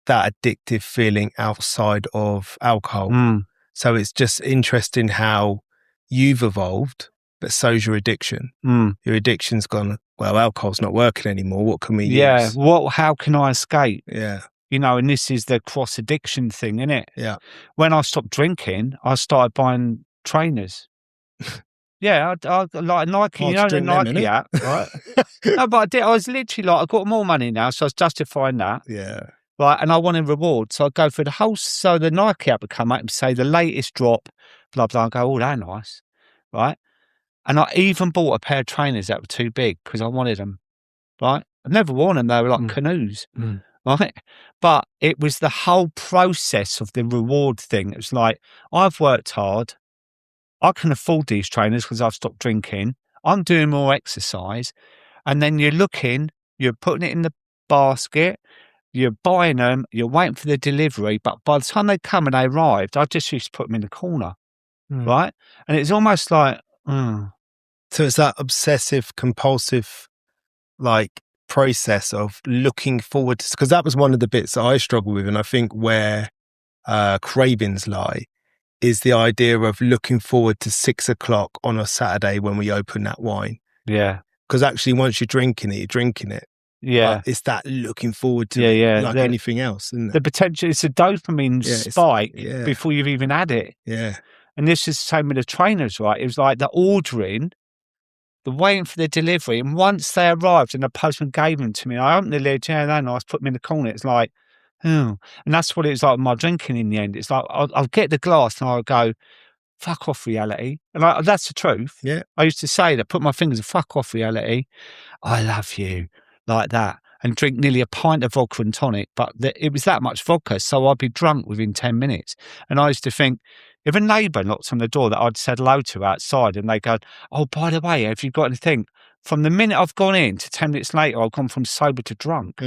that addictive feeling outside of alcohol. So it's just interesting how you've evolved, but so's your addiction. Your addiction's gone, well, alcohol's not working anymore. What can we use? Yeah, how can I escape? Yeah. You know, and this is the cross addiction thing, isn't it? Yeah. When I stopped drinking, I started buying trainers. Yeah, I like Nike, you know, the Nike app, right? No, but I did. I was literally like, I've got more money now, so I was justifying that. Yeah. Right, and I wanted reward, so I'd go through the whole. So the Nike app would come up and say the latest drop, blah blah. I go, oh, they're nice, right? And I even bought a pair of trainers that were too big because I wanted them. Right, I've never worn them; they were like canoes. Right, but it was the whole process of the reward thing. It was like, I've worked hard. I can afford these trainers because I've stopped drinking. I'm doing more exercise. And then you're putting it in the basket, you're buying them, you're waiting for the delivery. But by the time they come and they arrived, I just used to put them in the corner. Right. And it's almost like, So it's that obsessive, compulsive, like, process of looking forward to, because that was one of the bits that I struggle with. And I think where cravings lie is the idea of looking forward to 6 o'clock on a Saturday when we open that wine. Yeah. Because actually, once you're drinking it. Yeah. But it's that looking forward to it, like anything else, isn't it? The potential, it's a dopamine spike before you've even had it. Yeah. And this is the same with the trainers, right? It was like the ordering, the waiting for the delivery. And once they arrived and the postman gave them to me, I opened the lid, they're nice, put them in the corner. It's like, oh. And that's what it was like with my drinking in the end. It's like, I'll get the glass and I'll go, fuck off reality. And that's the truth. Yeah. I used to say that, put my fingers and fuck off reality. I love you, like that. And drink nearly a pint of vodka and tonic, but it was that much vodka, so I'd be drunk within 10 minutes. And I used to think, if a neighbour knocked on the door that I'd said hello to outside and they go, oh, by the way, have you got anything? From the minute I've gone in to 10 minutes later, I've gone from sober to drunk.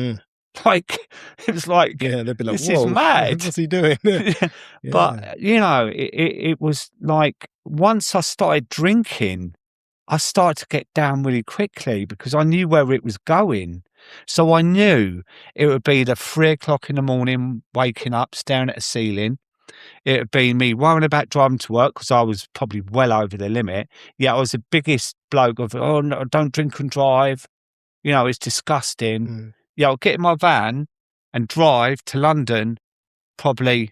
Like, it was like, they'd be like, this is mad. What's he doing? But, it was like, once I started drinking, I started to get down really quickly because I knew where it was going. So I knew it would be the 3 o'clock in the morning, waking up, staring at the ceiling. It would be me worrying about driving to work because I was probably well over the limit. Yeah, I was the biggest bloke of, oh, no, don't drink and drive. It's disgusting. Yeah, I'll get in my van and drive to London, probably,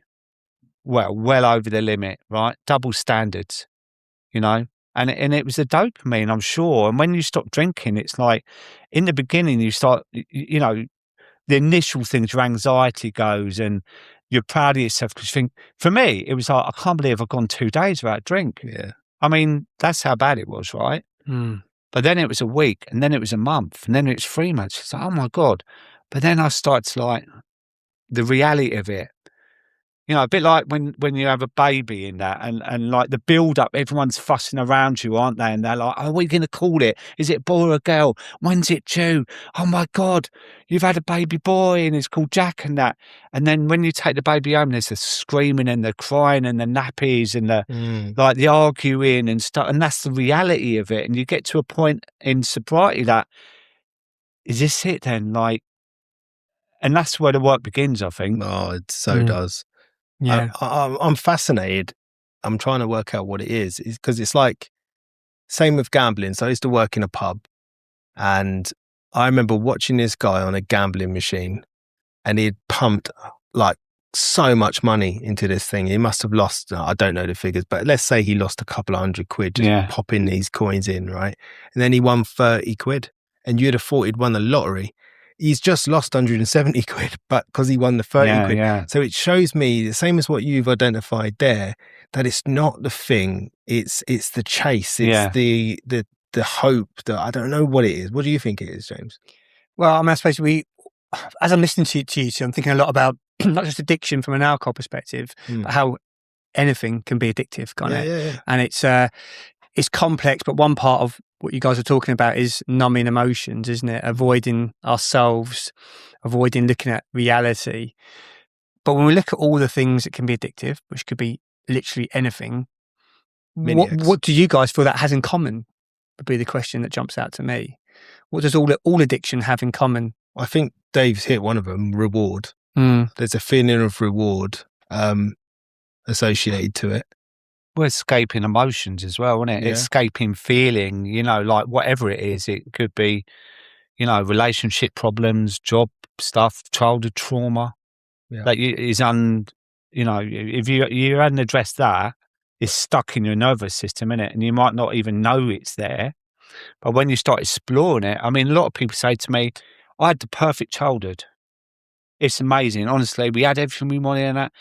well over the limit, right? Double standards, And it was the dopamine, I'm sure. And when you stop drinking, it's like, in the beginning, you start, the initial things, your anxiety goes and you're proud of yourself because you think, for me, it was like, I can't believe I've gone 2 days without a drink. Yeah. I mean, that's how bad it was, right? But then it was a week and then it was a month and then it was 3 months. It's like, oh my God. But then I started to like the reality of it. A bit like when you have a baby in that and like the build up, everyone's fussing around you, aren't they? And they're like, oh, what are we going to call it? Is it a boy or a girl? When's it due? Oh my God, you've had a baby boy and it's called Jack and that. And then when you take the baby home, there's the screaming and the crying and the nappies and the like the arguing and stuff. And that's the reality of it. And you get to a point in sobriety that, is this it then? Like, and that's where the work begins, I think. Oh, it so does. Yeah. I'm fascinated. I'm trying to work out what it is because it's like, same with gambling. So I used to work in a pub and I remember watching this guy on a gambling machine and he'd pumped like so much money into this thing. He must have lost, I don't know the figures, but let's say he lost a couple of £100 just popping these coins in, right? And then he won 30 quid and you'd have thought he'd won the lottery. He's just lost 170 quid, but because he won the 30 quid. Yeah. So it shows me, the same as what you've identified there, that it's not the thing, it's the chase, it's the hope that I don't know what it is. What do you think it is, James? Well, I mean, I suppose as I'm listening to you, I'm thinking a lot about not just addiction from an alcohol perspective, but how anything can be addictive, can't it? Yeah. And it's complex, but one part of what you guys are talking about is numbing emotions, isn't it? Avoiding ourselves, avoiding looking at reality. But when we look at all the things that can be addictive, which could be literally anything, what do you guys feel that has in common? Would be the question that jumps out to me. What does all addiction have in common? I think Dave's hit one of them, reward. There's a feeling of reward associated to it. We're escaping emotions as well, isn't it? Yeah. Escaping feeling, like whatever it is. It could be, relationship problems, job stuff, childhood trauma. Yeah. That is if you hadn't addressed that, it's stuck in your nervous system, innit? And you might not even know it's there. But when you start exploring it, I mean, a lot of people say to me, I had the perfect childhood. It's amazing. Honestly, we had everything we wanted and that.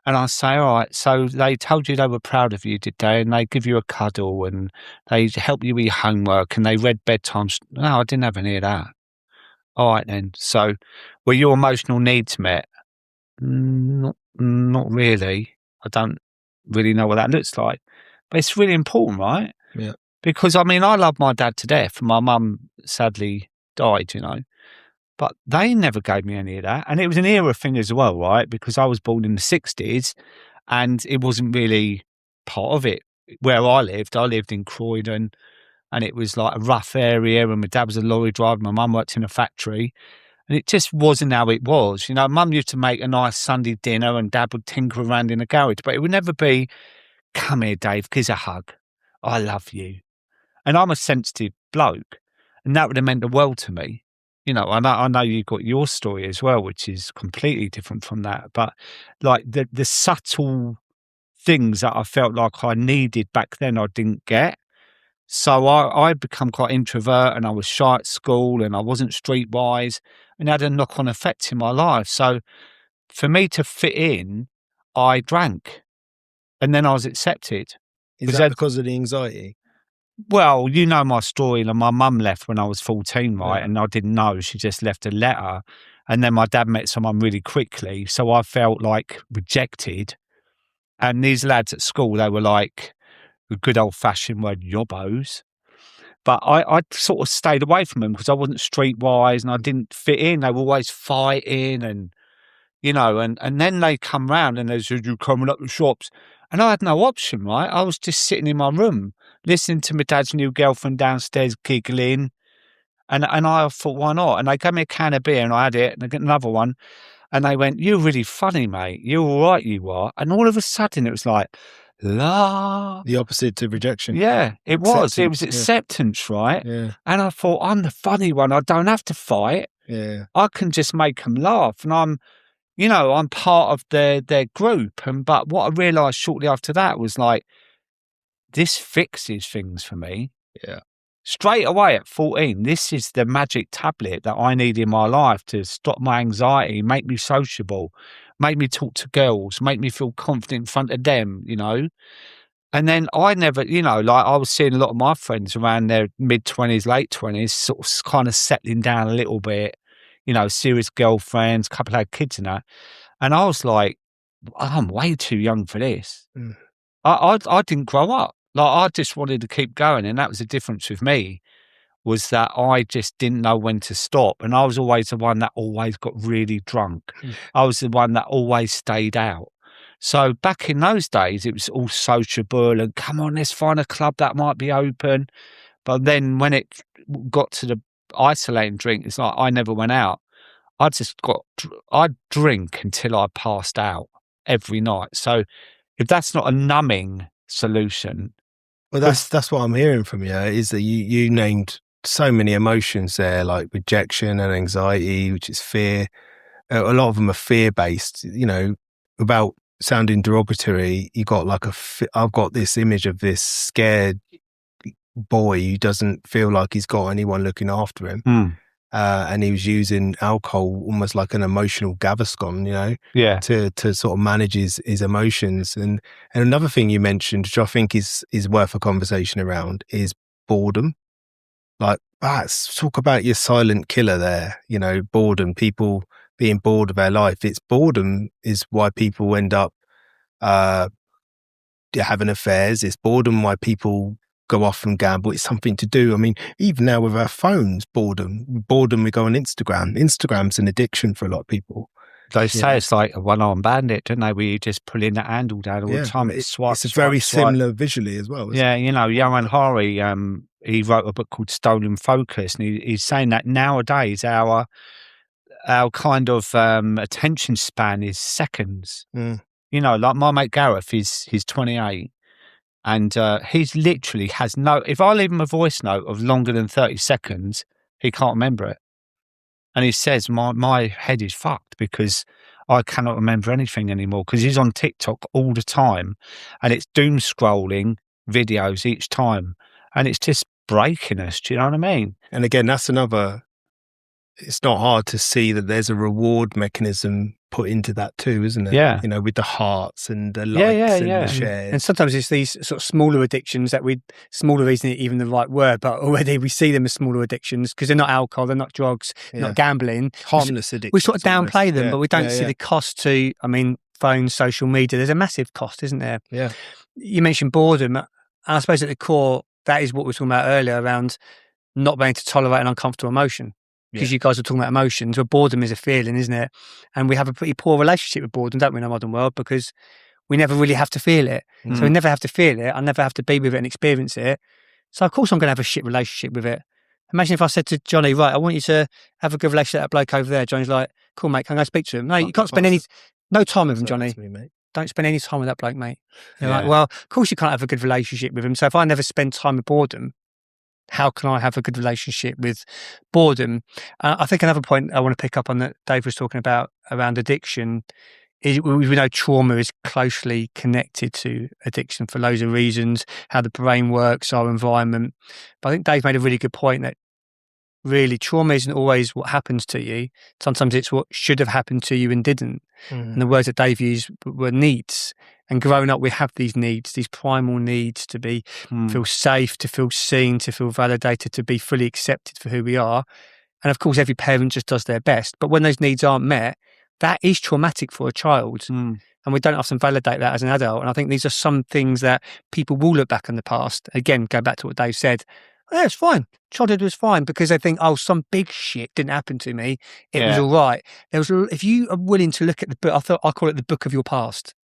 And I say, all right, so they told you they were proud of you, did they? And they give you a cuddle and they help you with your homework and they read bedtime. No, I didn't have any of that. All right, then. So were your emotional needs met? Not really. I don't really know what that looks like. But it's really important, right? Yeah. Because, I mean, I love my dad to death. My mum sadly died, But they never gave me any of that. And it was an era thing as well, right? Because I was born in the 60s and it wasn't really part of it. Where I lived in Croydon and it was like a rough area and my dad was a lorry driver, my mum worked in a factory and it just wasn't how it was. Mum used to make a nice Sunday dinner and dad would tinker around in the garage, but it would never be come here, Dave, give us a hug. I love you. And I'm a sensitive bloke, and that would have meant the world to me. I know you got your story as well, which is completely different from that. But like the subtle things that I felt like I needed back then, I didn't get. So I become quite introvert, and I was shy at school, and I wasn't streetwise, and it had a knock-on effect in my life. So for me to fit in, I drank, and then I was accepted. Is that because of the anxiety? Well, you know my story. And my mum left when I was 14, right? Yeah. And I didn't know. She just left a letter. And then my dad met someone really quickly. So I felt like rejected. And these lads at school, they were like the good old-fashioned word, yobbos. But I sort of stayed away from them because I wasn't streetwise and I didn't fit in. They were always fighting and, and then they come round and they said, "You coming up the shops?" And I had no option, right? I was just sitting in my room, listening to my dad's new girlfriend downstairs giggling. And I thought, why not? And they gave me a can of beer and I had it and I got another one. And they went, "You're really funny, mate. You're all right, you are." And all of a sudden it was like, la. The opposite to rejection. Yeah, it was. It was Yeah. acceptance, right? Yeah. And I thought, I'm the funny one. I don't have to fight. Yeah. I can just make them laugh. And I'm part of their group. But what I realised shortly after that was like, this fixes things for me. Yeah. Straight away at 14, this is the magic tablet that I need in my life to stop my anxiety, make me sociable, make me talk to girls, make me feel confident in front of them, And then I never, I was seeing a lot of my friends around their mid-20s, late 20s, sort of kind of settling down a little bit, serious girlfriends, couple had kids and that. And I was like, I'm way too young for this. Mm. I didn't grow up. Like, I just wanted to keep going. And that was the difference with me, was that I just didn't know when to stop. And I was always the one that always got really drunk. I was the one that always stayed out. So back in those days, it was all sociable and come on, let's find a club that might be open. But then when it got to the isolating drink, it's like I never went out. I'd drink until I passed out every night. So if that's not a numbing solution. Well, that's what I'm hearing from you, is that you named so many emotions there, like rejection and anxiety, which is fear. A lot of them are fear-based, without sounding derogatory. You got like I've got this image of this scared boy who doesn't feel like he's got anyone looking after him. And he was using alcohol almost like an emotional Gaviscon, to sort of manage his emotions. And another thing you mentioned, which I think is worth a conversation around, is boredom. Like, let's talk about your silent killer there, boredom, people being bored of their life. It's boredom is why people end up having affairs. It's boredom why people go off and gamble. It's something to do. I mean, even now with our phones, boredom, we go on Instagram. Instagram's an addiction for a lot of people. They say it's like a one-armed bandit, don't they, where you just pull in the handle down all the time. It's very similar visually as well. Johan Hari, he wrote a book called Stolen Focus, and he's saying that nowadays our kind of attention span is seconds. Like my mate Gareth, he's 28. And he's literally has if I leave him a voice note of longer than 30 seconds, he can't remember it. And he says, my head is fucked because I cannot remember anything anymore, because he's on TikTok all the time and it's doom scrolling videos each time. And it's just breaking us. Do you know what I mean? And again, that's it's not hard to see that there's a reward mechanism put into that too, isn't it? Yeah. With the hearts and the likes and the shares. And sometimes it's these sort of smaller addictions smaller isn't even the right word, but already we see them as smaller addictions because they're not alcohol, they're not drugs, not gambling. Harmless addictions. We sort of downplay them, but we don't see the cost to, phones, social media. There's a massive cost, isn't there? Yeah. You mentioned boredom. And I suppose at the core, that is what we were talking about earlier around not being able to tolerate an uncomfortable emotion. Because you guys are talking about emotions, but boredom is a feeling, isn't it? And we have a pretty poor relationship with boredom, don't we, in our modern world, because we never really have to feel it. So we never have to feel it. I never have to be with it and experience it. So of course I'm going to have a shit relationship with it. Imagine if I said to Johnny, right, I want you to have a good relationship with that bloke over there. Johnny's like, cool, mate, can I go speak to him? No, you can't spend no time with him, Johnny. don't spend any time with that bloke, mate. They're like, Yeah. well, of course you can't have a good relationship with him. So if I never spend time with boredom, how can I have a good relationship with boredom? I think another point I want to pick up on that Dave was talking about around addiction is we know trauma is closely connected to addiction for loads of reasons, how the brain works, our environment. But I think Dave made a really good point that really trauma isn't always what happens to you. Sometimes it's what should have happened to you and didn't. And the words that Dave used were needs. And growing up, we have these needs, these primal needs to be feel safe, to feel seen, to feel validated, to be fully accepted for who we are. And of course, every parent just does their best. But when those needs aren't met, that is traumatic for a child. And we don't often validate that as an adult. And I think these are some things that people will look back on the past. Again, go back to what Dave said. Oh, yeah, it's fine. Childhood was fine because they think, oh, some big shit didn't happen to me. It was all right. If you are willing to look at the book, I call it the book of your past.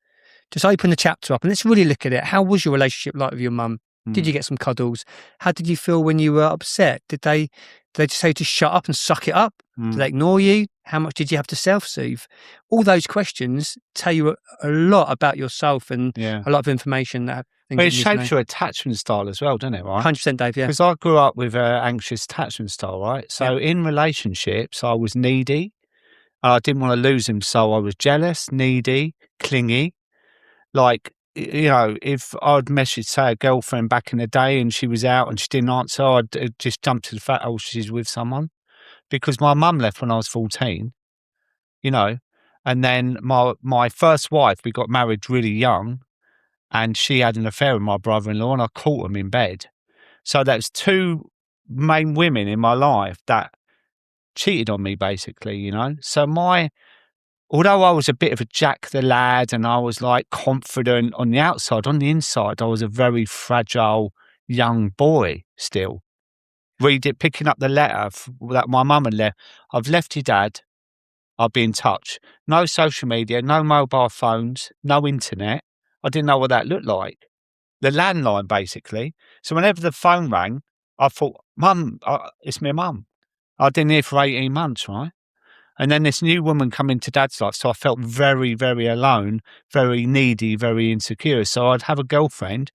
Just open the chapter up and let's really look at it. How was your relationship like with your mum? Did you get some cuddles? How did you feel when you were upset? Did they just say to shut up and suck it up? Did they ignore you? How much did you have to self-soothe? All those questions tell you a lot about yourself and a lot of information that But it shapes your attachment style as well, doesn't it, right? 100%, Dave, yeah. Because I grew up with an anxious attachment style, right? So in relationships, I was needy. I didn't want to lose him, so I was jealous, needy, clingy. Like, you know, if I'd message, say, a girlfriend back in the day and she was out and she didn't answer, I'd just jump to the fact, oh, she's with someone. Because my mum left when I was 14, you know. And then my first wife, we got married really young, and she had an affair with my brother-in-law, and I caught him in bed. So that's two main women in my life that cheated on me, basically, you know. So although I was a bit of a Jack the lad and I was like confident on the outside, on the inside, I was a very fragile young boy still. Picking up the letter that my mum had left. I've left your dad. I'll be in touch. No social media, no mobile phones, no internet. I didn't know what that looked like. The landline, basically. So whenever the phone rang, I thought, Mum, it's my mum. I didn't hear for 18 months, right? And then this new woman come into Dad's life. So I felt very, very alone, very needy, very insecure. So I'd have a girlfriend.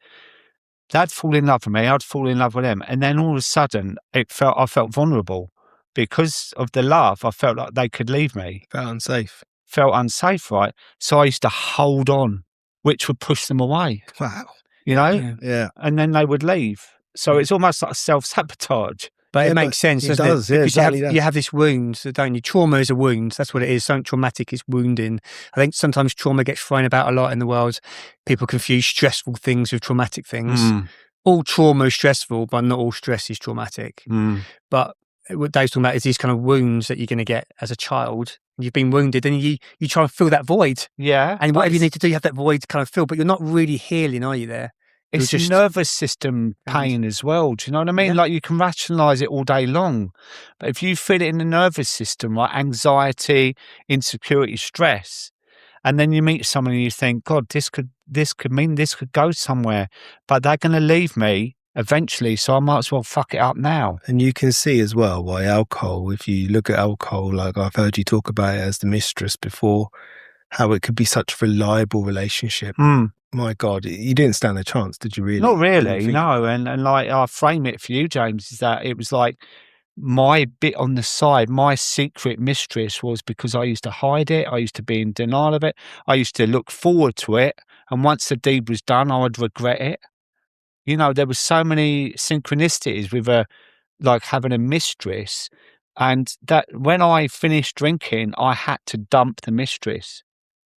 They'd fall in love with me. I'd fall in love with them. And then all of a sudden, I felt vulnerable. Because of the love, I felt like they could leave me. Felt unsafe, right? So I used to hold on, which would push them away. Wow. You know? Yeah. And then they would leave. So it's almost like self-sabotage. But it makes sense, doesn't it? Yeah, because you have this wound, don't you? Trauma is a wound. That's what it is. Something traumatic is wounding. I think sometimes trauma gets thrown about a lot in the world. People confuse stressful things with traumatic things. All trauma is stressful, but not all stress is traumatic. But what Dave's talking about is these kind of wounds that you're going to get as a child. You've been wounded and you try and fill that void. Yeah. And whatever you need to do, you have that void to kind of fill, but you're not really healing, are you there? It's just nervous system pain as well. Do you know what I mean? Yeah. Like you can rationalize it all day long. But if you feel it in the nervous system, like anxiety, insecurity, stress, and then you meet someone and you think, God, this could mean this could go somewhere, but they're going to leave me eventually, so I might as well fuck it up now. And you can see as well why alcohol, if you look at alcohol, like I've heard you talk about it as the mistress before, how it could be such a reliable relationship. My God, you didn't stand a chance, did you really? Not really, no. And like I frame it for you, James, is that it was like my bit on the side, my secret mistress was because I used to hide it. I used to be in denial of it. I used to look forward to it. And once the deed was done, I would regret it. You know, there were so many synchronicities with like having a mistress, and that when I finished drinking, I had to dump the mistress,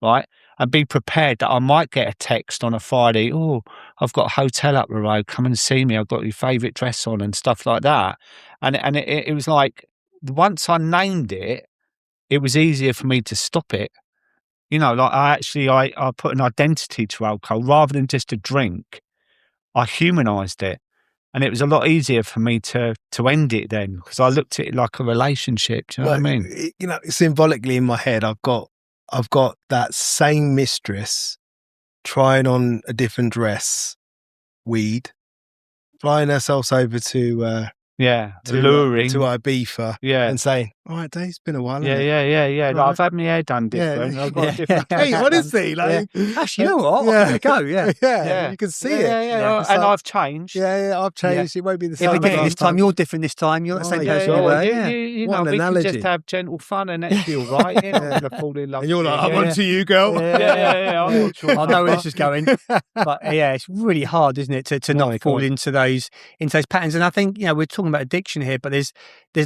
right? And be prepared that I might get a text on a Friday, oh, I've got a hotel up the road, come and see me, I've got your favourite dress on and stuff like that. And it was like, once I named it, it was easier for me to stop it. You know, like I put an identity to alcohol rather than just a drink. I humanized it, and it was a lot easier for me to end it then because I looked at it like a relationship. Do you know what I mean? You know, symbolically in my head, I've got that same mistress trying on a different dress, weed, flying ourselves over to alluring to Ibiza, Yeah. and saying, "All right, Dave, it's been a while." Yeah, hasn't it?" Like, Right. I've had my hair done different. I've got a different. Hey, honestly, like, Actually, you know what? I'm gonna go. Yeah. you can see Yeah, it. yeah. It's And like, I've changed. I've changed. It won't be the Yeah, same. but as this last time you're different. This time you're not the same Yeah, person yeah, you were. You What know, an we can analogy. just have gentle fun and that'd be all right. You're not going to fall in love. And you're like, with "I'm it. on to you, girl." Yeah. I'm not sure. I know where this is going, but yeah, it's really hard, isn't it, to My not fall God. into those patterns. And I think we're talking about addiction here, but there's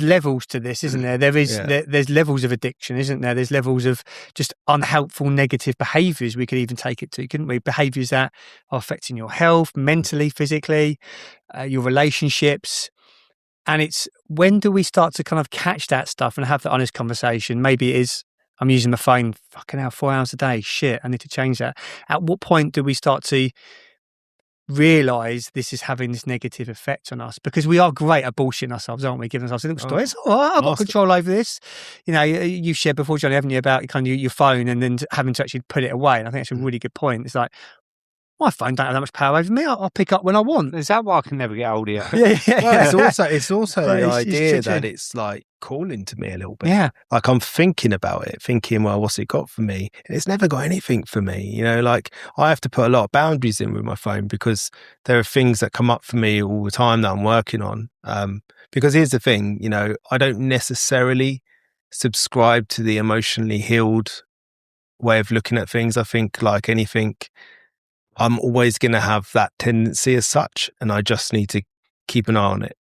levels to this, isn't there? There's levels of addiction, isn't there? There's levels of just unhelpful, negative behaviours. We could even take it to, couldn't we? Behaviours that are affecting your health, mentally, physically, your relationships. And it's when do we start to kind of catch that stuff and have that honest conversation? Maybe it is, I'm using my phone fucking hell 4 hours a day. Shit, I need to change that. At what point do we start to realise this is having this negative effect on us? Because we are great at bullshitting ourselves, aren't we? Giving ourselves a little story. It's all right, I've got control over this. You've shared before, Johnny, haven't you, about kind of your phone and then having to actually put it away. And I think that's a really good point. It's like, my phone don't have that much power over me. I'll pick up when I want. Is that why I can never get hold of you? Well, it's also But the it's idea true. that it's like calling to me a little bit. Yeah. Like I'm thinking about it, thinking, well, what's it got for me? And it's never got anything for me. Like I have to put a lot of boundaries in with my phone because there are things that come up for me all the time that I'm working on. Because here's the thing, I don't necessarily subscribe to the emotionally healed way of looking at things. I think like anything, I'm always going to have that tendency as such, and I just need to keep an eye on it.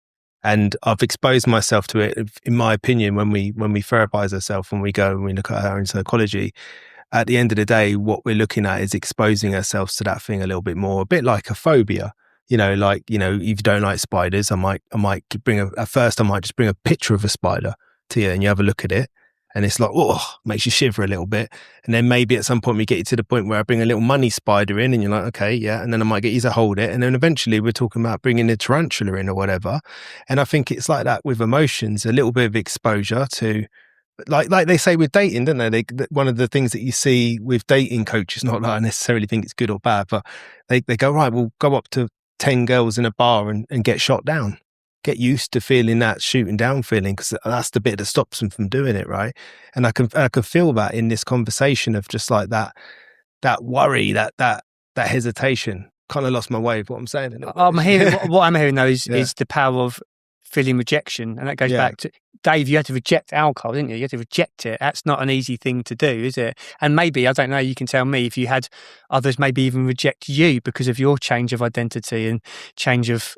And I've exposed myself to it. In my opinion, when we therapize ourselves, when we go and we look at our own psychology, at the end of the day, what we're looking at is exposing ourselves to that thing a little bit more, a bit like a phobia. If you don't like spiders, I might at first I might just bring a picture of a spider to you, and you have a look at it. And it's like, makes you shiver a little bit. And then maybe at some point we get you to the point where I bring a little money spider in and you're like, okay, yeah. And then I might get you to hold it. And then eventually we're talking about bringing a tarantula in or whatever. And I think it's like that with emotions, a little bit of exposure to, like they say with dating, don't they? One of the things that you see with dating coaches, not that I necessarily think it's good or bad, but they go, right, we'll go up to 10 girls in a bar and get shot down. Get used to feeling that shooting down feeling, because that's the bit that stops them from doing it, right? And I can feel that in this conversation of just like that worry, that hesitation. Kind of lost my way of what I'm saying. I'm hearing what I'm hearing though is the power of feeling rejection, and that goes back to Dave. You had to reject alcohol, didn't you? You had to reject it. That's not an easy thing to do, is it? And maybe, I don't know, you can tell me if you had others maybe even reject you because of your change of identity and change of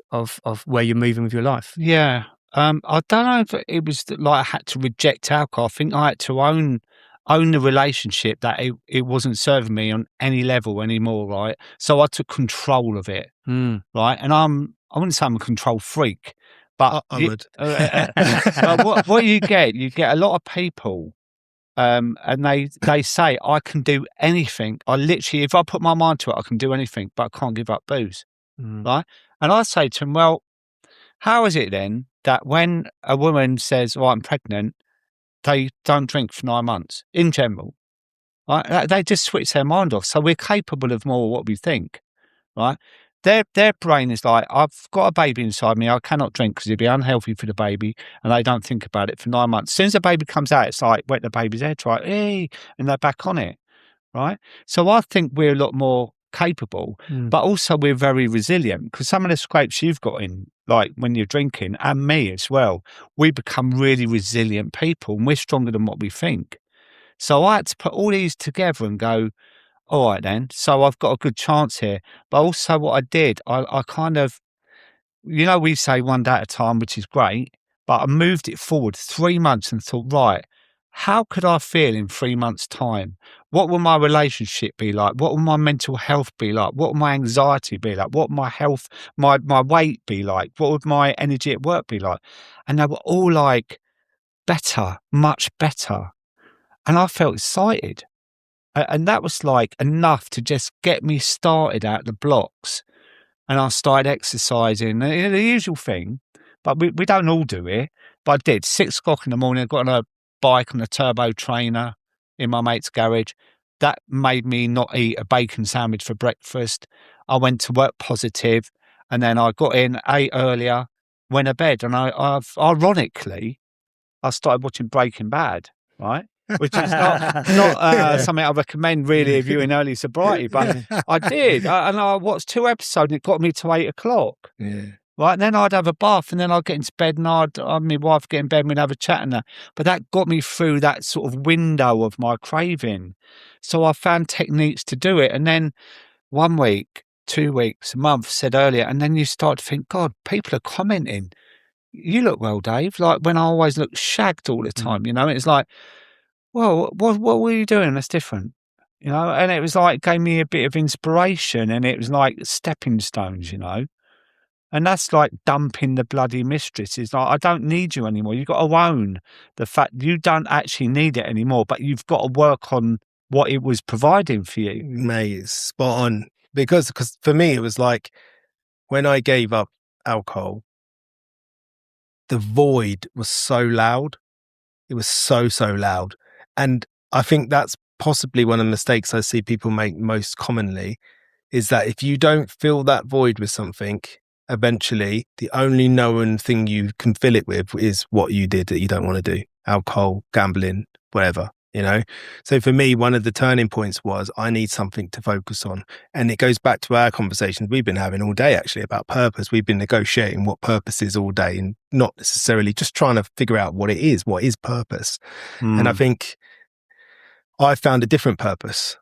where you're moving with your life. Yeah. I don't know if it was like I had to reject alcohol. I think I had to own the relationship that it wasn't serving me on any level anymore, right? So I took control of it, right? And I wouldn't say I'm a control freak, but I would. But what you get a lot of people, and they say, I can do anything. I literally, if I put my mind to it, I can do anything, but I can't give up booze, right? And I say to them, well, how is it then that when a woman says, "Oh, I'm pregnant," they don't drink for 9 months in general, right? They just switch their mind off. So we're capable of more of what we think, right? Their brain is like, I've got a baby inside me. I cannot drink because it'd be unhealthy for the baby. And they don't think about it for 9 months. As soon as the baby comes out, it's like wet the baby's head, right? Hey, and they're back on it, right? So I think we're a lot more capable, but also we're very resilient, because some of the scrapes you've got in, like when you're drinking, and me as well, we become really resilient people, and we're stronger than what we think. So I had to put all these together and go, all right then, so I've got a good chance here. But also what I did, I kind of, we say one day at a time, which is great, but I moved it forward 3 months and thought, right, how could I feel in 3 months' time? What will my relationship be like? What will my mental health be like? What will my anxiety be like? What will my health, my weight be like? What would my energy at work be like? And they were all like, better, much better. And I felt excited. And that was like enough to just get me started out the blocks. And I started exercising, the usual thing, but we don't all do it. But I did. 6 o'clock in the morning, I got on a bike on a turbo trainer in my mate's garage. That made me not eat a bacon sandwich for breakfast. I went to work positive, and then I got in, ate earlier, went to bed, and I've ironically, I started watching Breaking Bad, right? Which is not something I recommend really if you're in early sobriety, but I did. And I watched 2 episodes and it got me to 8 o'clock. Yeah. Right. And then I'd have a bath and then I'd get into bed and I'd my wife get in bed and we'd have a chat and that. But that got me through that sort of window of my craving. So I found techniques to do it. And then 1 week, 2 weeks, a month, said earlier, and then you start to think, God, people are commenting. You look well, Dave. Like when I always look shagged all the time, you know, it's like, well, what were you doing that's different? You know, and it was like, gave me a bit of inspiration and it was like stepping stones, you know. And that's like dumping the bloody mistress. It's like, I don't need you anymore. You've got to own the fact you don't actually need it anymore, but you've got to work on what it was providing for you. Mate, it's spot on. Because for me, it was like when I gave up alcohol, the void was so loud. It was so loud. And I think that's possibly one of the mistakes I see people make most commonly is that if you don't fill that void with something, eventually the only known thing you can fill it with is what you did that you don't want to do. Alcohol, gambling, whatever, you know? So for me, one of the turning points was I need something to focus on. And it goes back to our conversations we've been having all day, actually, about purpose. We've been negotiating what purpose is all day and not necessarily just trying to figure out what is purpose. And I think I found a different purpose.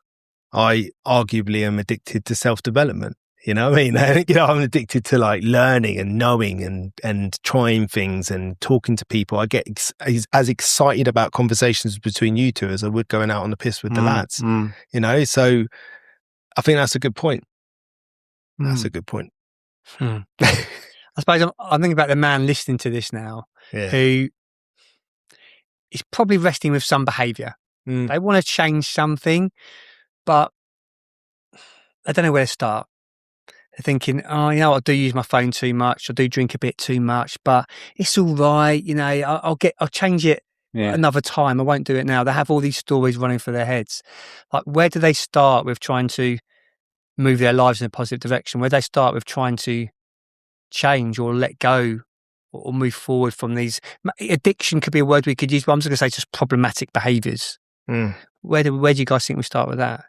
I arguably am addicted to self-development. You know what I mean? You know, I'm addicted to like learning and knowing and trying things and talking to people. I get as excited about conversations between you two as I would going out on the piss with the lads, you know? So I think that's a good point. That's a good point. I suppose I'm thinking about the man listening to this now who is probably wrestling with some behaviour. They want to change something, but I don't know where to start. They're thinking, oh, you know, I do use my phone too much. I do drink a bit too much, but it's all right. You know, I'll change it another time. I won't do it now. They have all these stories running through their heads. Like, where do they start with trying to move their lives in a positive direction? Where do they start with trying to change or let go or move forward from these? Addiction could be a word we could use, but I'm just going to say just problematic behaviours. Where do you guys think we start with that?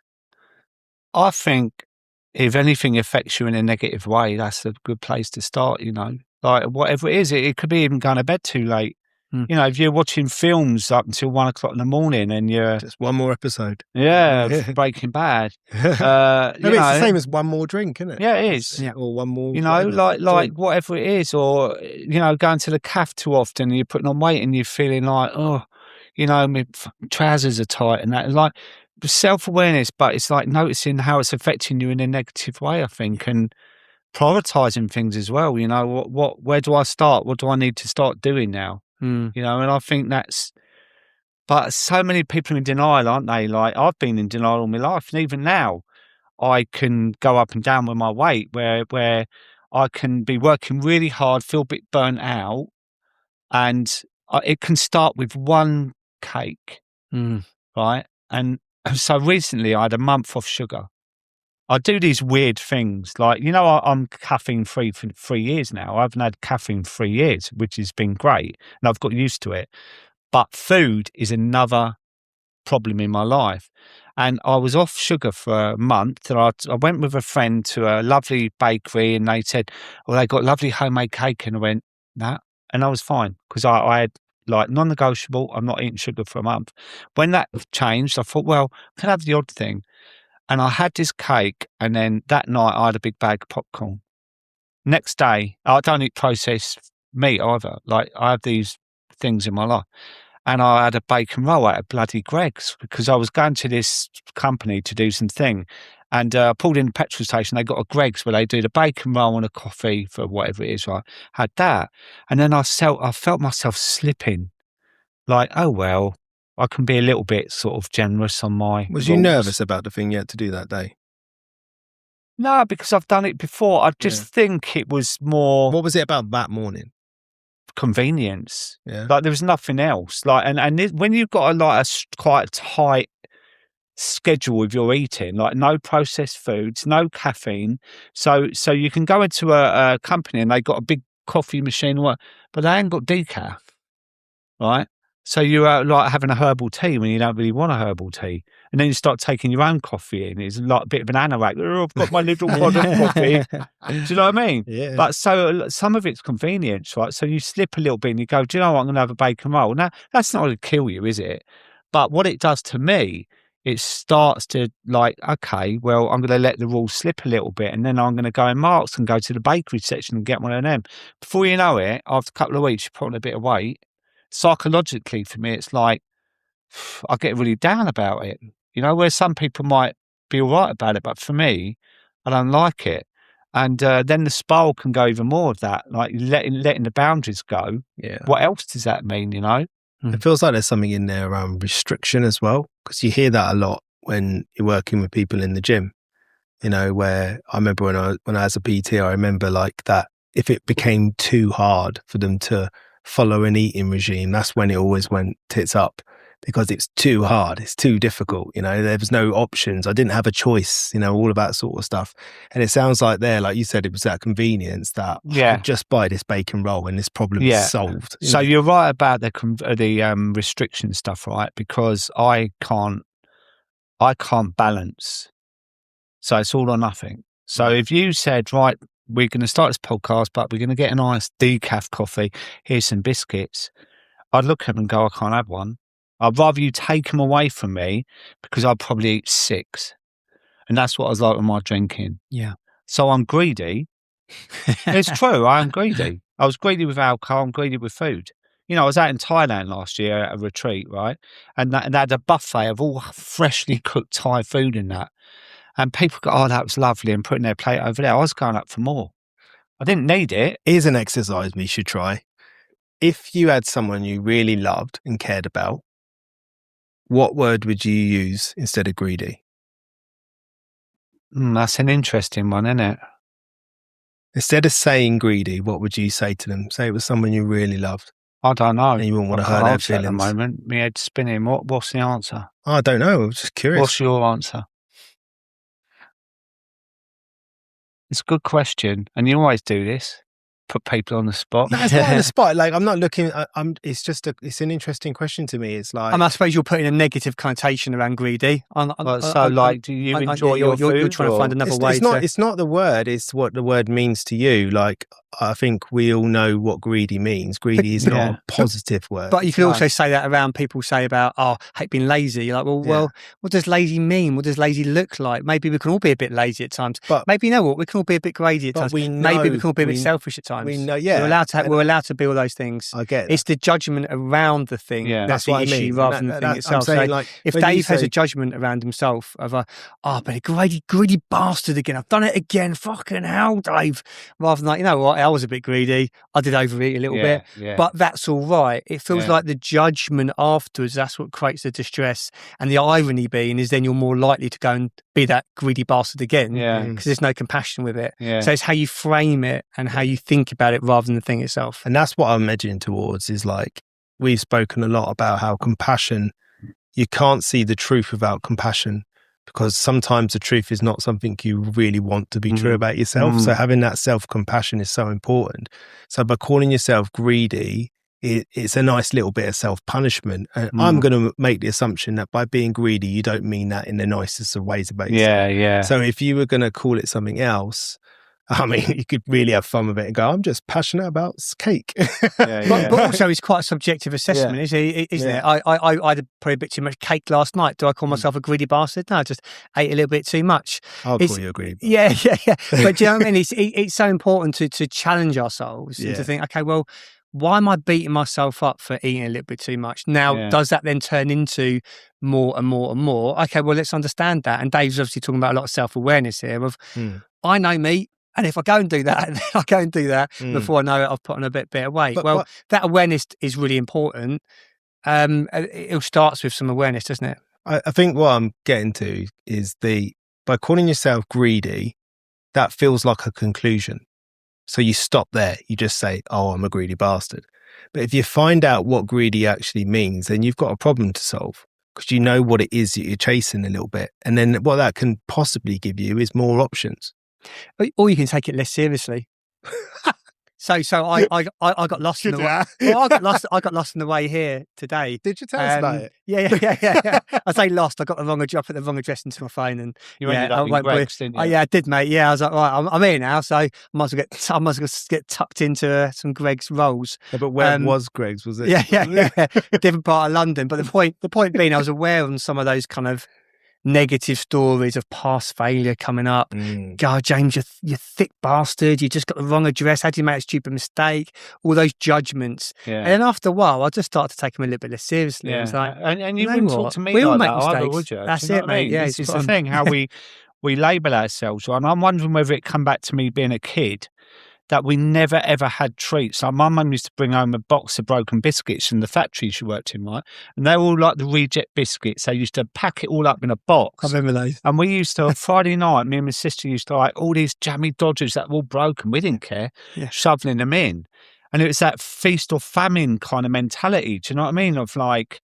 I think if anything affects you in a negative way, that's a good place to start, you know. Like whatever it is, it could be even going to bed too late. You know, if you're watching films up until 1 o'clock in the morning and you're... Just one more episode. Yeah, Breaking Bad. It's the same as one more drink, isn't it? Yeah, it is. Or one more... You know, like whatever it is, or, you know, going to the cafe too often and you're putting on weight and you're feeling like, oh, you know, my trousers are tight and that. It's like self-awareness, but it's like noticing how it's affecting you in a negative way, I think, and prioritising things as well. You know, where do I start? What do I need to start doing now? You know, and I think that's, but so many people are in denial, aren't they? Like I've been in denial all my life, and even now I can go up and down with my weight where I can be working really hard, feel a bit burnt out, and it can start with one cake, right? And so recently I had a month off sugar. I do these weird things, like, you know, I'm caffeine free for 3 years now. I haven't had caffeine 3 years, which has been great, and I've got used to it. But food is another problem in my life. And I was off sugar for a month, and I went with a friend to a lovely bakery, and they said, well, they got lovely homemade cake. And I went, nah. And I was fine because I had like non-negotiable, I'm not eating sugar for a month. When that changed, I thought, well, I can have the odd thing. And I had this cake, and then that night I had a big bag of popcorn. Next day, I don't eat processed meat either. Like, I have these things in my life. And I had a bacon roll at a bloody Greg's because I was going to this company to do some thing. And I pulled in the petrol station. They got a Greg's where they do the bacon roll and a coffee for whatever it is, right? Had that. And then I felt myself slipping. Like, oh, well, I can be a little bit sort of generous on my... Was you nervous about the thing you had to do that day? No, because I've done it before. I just think it was more... What was it about that morning? Convenience. Yeah. Like, there was nothing else. Like, and when you've got quite a tight schedule with your eating, like no processed foods, no caffeine, so you can go into a company and they got a big coffee machine, or what, but they ain't got decaf, right? So you're like having a herbal tea when you don't really want a herbal tea. And then you start taking your own coffee in. It's like a bit of an anorak. Oh, I've got my little pot of coffee. Do you know what I mean? Yeah. But so some of it's convenience, right? So you slip a little bit and you go, do you know what? I'm going to have a bacon roll. Now, that's not going to kill you, is it? But what it does to me, it starts to like, okay, well, I'm going to let the rules slip a little bit. And then I'm going to go in Marks and go to the bakery section and get one of them. Before you know it, after a couple of weeks, you put on a bit of weight. Psychologically, for me, it's like, I get really down about it, you know, where some people might be all right about it, but for me, I don't like it. And then the spiral can go even more of that, like letting the boundaries go. Yeah. What else does that mean, you know? It feels like there's something in there around restriction as well, because you hear that a lot when you're working with people in the gym, you know, where I remember when I was a PT, I remember like that if it became too hard for them to follow an eating regime, that's when it always went tits up, because it's too hard, it's too difficult, you know, there was no options, I didn't have a choice, you know, all of that sort of stuff. And it sounds like there, like you said, it was that convenience that I could just buy this bacon roll and this problem is solved. So you're right about the restriction stuff, right? Because I can't balance. So it's all or nothing. So if you said, right, we're going to start this podcast, but we're going to get a nice decaf coffee, here's some biscuits, I'd look at them and go, I can't have one. I'd rather you take them away from me, because I'd probably eat 6. And that's what I was like with my drinking. Yeah. So I'm greedy. It's true. I am greedy. I was greedy with alcohol. I'm greedy with food. You know, I was out in Thailand last year at a retreat, right? And they had a buffet of all freshly cooked Thai food in that. And people go, oh, that was lovely, and putting their plate over there. I was going up for more. I didn't need it. Here's an exercise we should try. If you had someone you really loved and cared about, what word would you use instead of greedy? That's an interesting one, isn't it? Instead of saying greedy, what would you say to them? Say it was someone you really loved. I don't know. And you wouldn't want to hurt their feelings. At the moment, my head's spinning. What's the answer? I don't know. I was just curious. What's your answer? It's a good question, and you always do this. Put people on the spot. No, it's not on the spot. Like, I'm not looking. It's just it's an interesting question to me. It's like, I suppose you're putting a negative connotation around greedy. Do you enjoy your food? You're trying to find another way. It's not the word. It's what the word means to you. Like, I think we all know what greedy means. Greedy is not a positive word. But you could also say that around people say about, I hate being lazy. You're like, well, what does lazy mean? What does lazy look like? Maybe we can all be a bit lazy at times. But maybe, you know what? We can all be a bit greedy at times. Maybe we can all be a bit selfish at times. We know, We're allowed to be all those things. I get it. It's the judgment around the thing. Yeah. That's the issue rather than the thing itself. Saying, so like, if Dave has a judgment around himself of but a greedy bastard again. I've done it again. Fucking hell, Dave. Rather than like, you know what? I was a bit greedy. I did overeat a little bit, but that's all right. It feels like the judgment afterwards, that's what creates the distress. And the irony being is then you're more likely to go and be that greedy bastard again because there's no compassion with it. Yeah. So it's how you frame it and how you think about it rather than the thing itself. And that's what I'm edging towards is like, we've spoken a lot about how compassion, you can't see the truth without compassion, because sometimes the truth is not something you really want to be true about yourself. So having that self-compassion is so important. So by calling yourself greedy, it's a nice little bit of self-punishment. And I'm going to make the assumption that by being greedy, you don't mean that in the nicest of ways about yourself. Yeah. So if you were going to call it something else, I mean, you could really have fun with it and go, I'm just passionate about cake. But also, it's quite a subjective assessment, isn't it? I had probably a bit too much cake last night. Do I call myself a greedy bastard? No, I just ate a little bit too much. I'll call you a greedy bastard. Yeah. But do you know what I mean? It's so important to challenge ourselves and to think, okay, well, why am I beating myself up for eating a little bit too much? Now, does that then turn into more and more and more? Okay, well, let's understand that. And Dave's obviously talking about a lot of self-awareness here of, I know me. And if I go and do that, then I go and do that before I know it, I've put on a bit of weight. But that awareness is really important. It starts with some awareness, doesn't it? I think what I'm getting to is by calling yourself greedy, that feels like a conclusion. So you stop there. You just say, oh, I'm a greedy bastard. But if you find out what greedy actually means, then you've got a problem to solve, because you know what it is that you're chasing a little bit. And then what that can possibly give you is more options. Or you can take it less seriously. So I got lost in the way. Well, I got lost in the way here today. Did you tell us about it? Yeah. I say lost. I got the wrong address. I put the wrong address into my phone, and You ended up in Greg's, didn't you? Yeah, I did, mate. Yeah, I was like, right, I'm here now, so I might as well get tucked into some Greg's rolls. Yeah, but where was Greg's? Was it? Yeah. Different part of London. But the point being, I was aware of some of those kind of negative stories of past failure coming up. God, James, you thick bastard, you just got the wrong address, how do you make a stupid mistake, all those judgments. And then after a while I just started to take them a little bit less seriously. It was like, and you wouldn't talk to me we all like make that mistakes either, would you? That's you know it, mate. Yeah, this is the thing, how we label ourselves, and I'm wondering whether it come back to me being a kid, that we never ever had treats. Like my mum used to bring home a box of broken biscuits from the factory she worked in, right? And they were all like the reject biscuits. They used to pack it all up in a box. I remember those. And we used to, Friday night, me and my sister used to like all these jammy Dodgers that were all broken. We didn't care, shoveling them in. And it was that feast or famine kind of mentality. Do you know what I mean? Of like,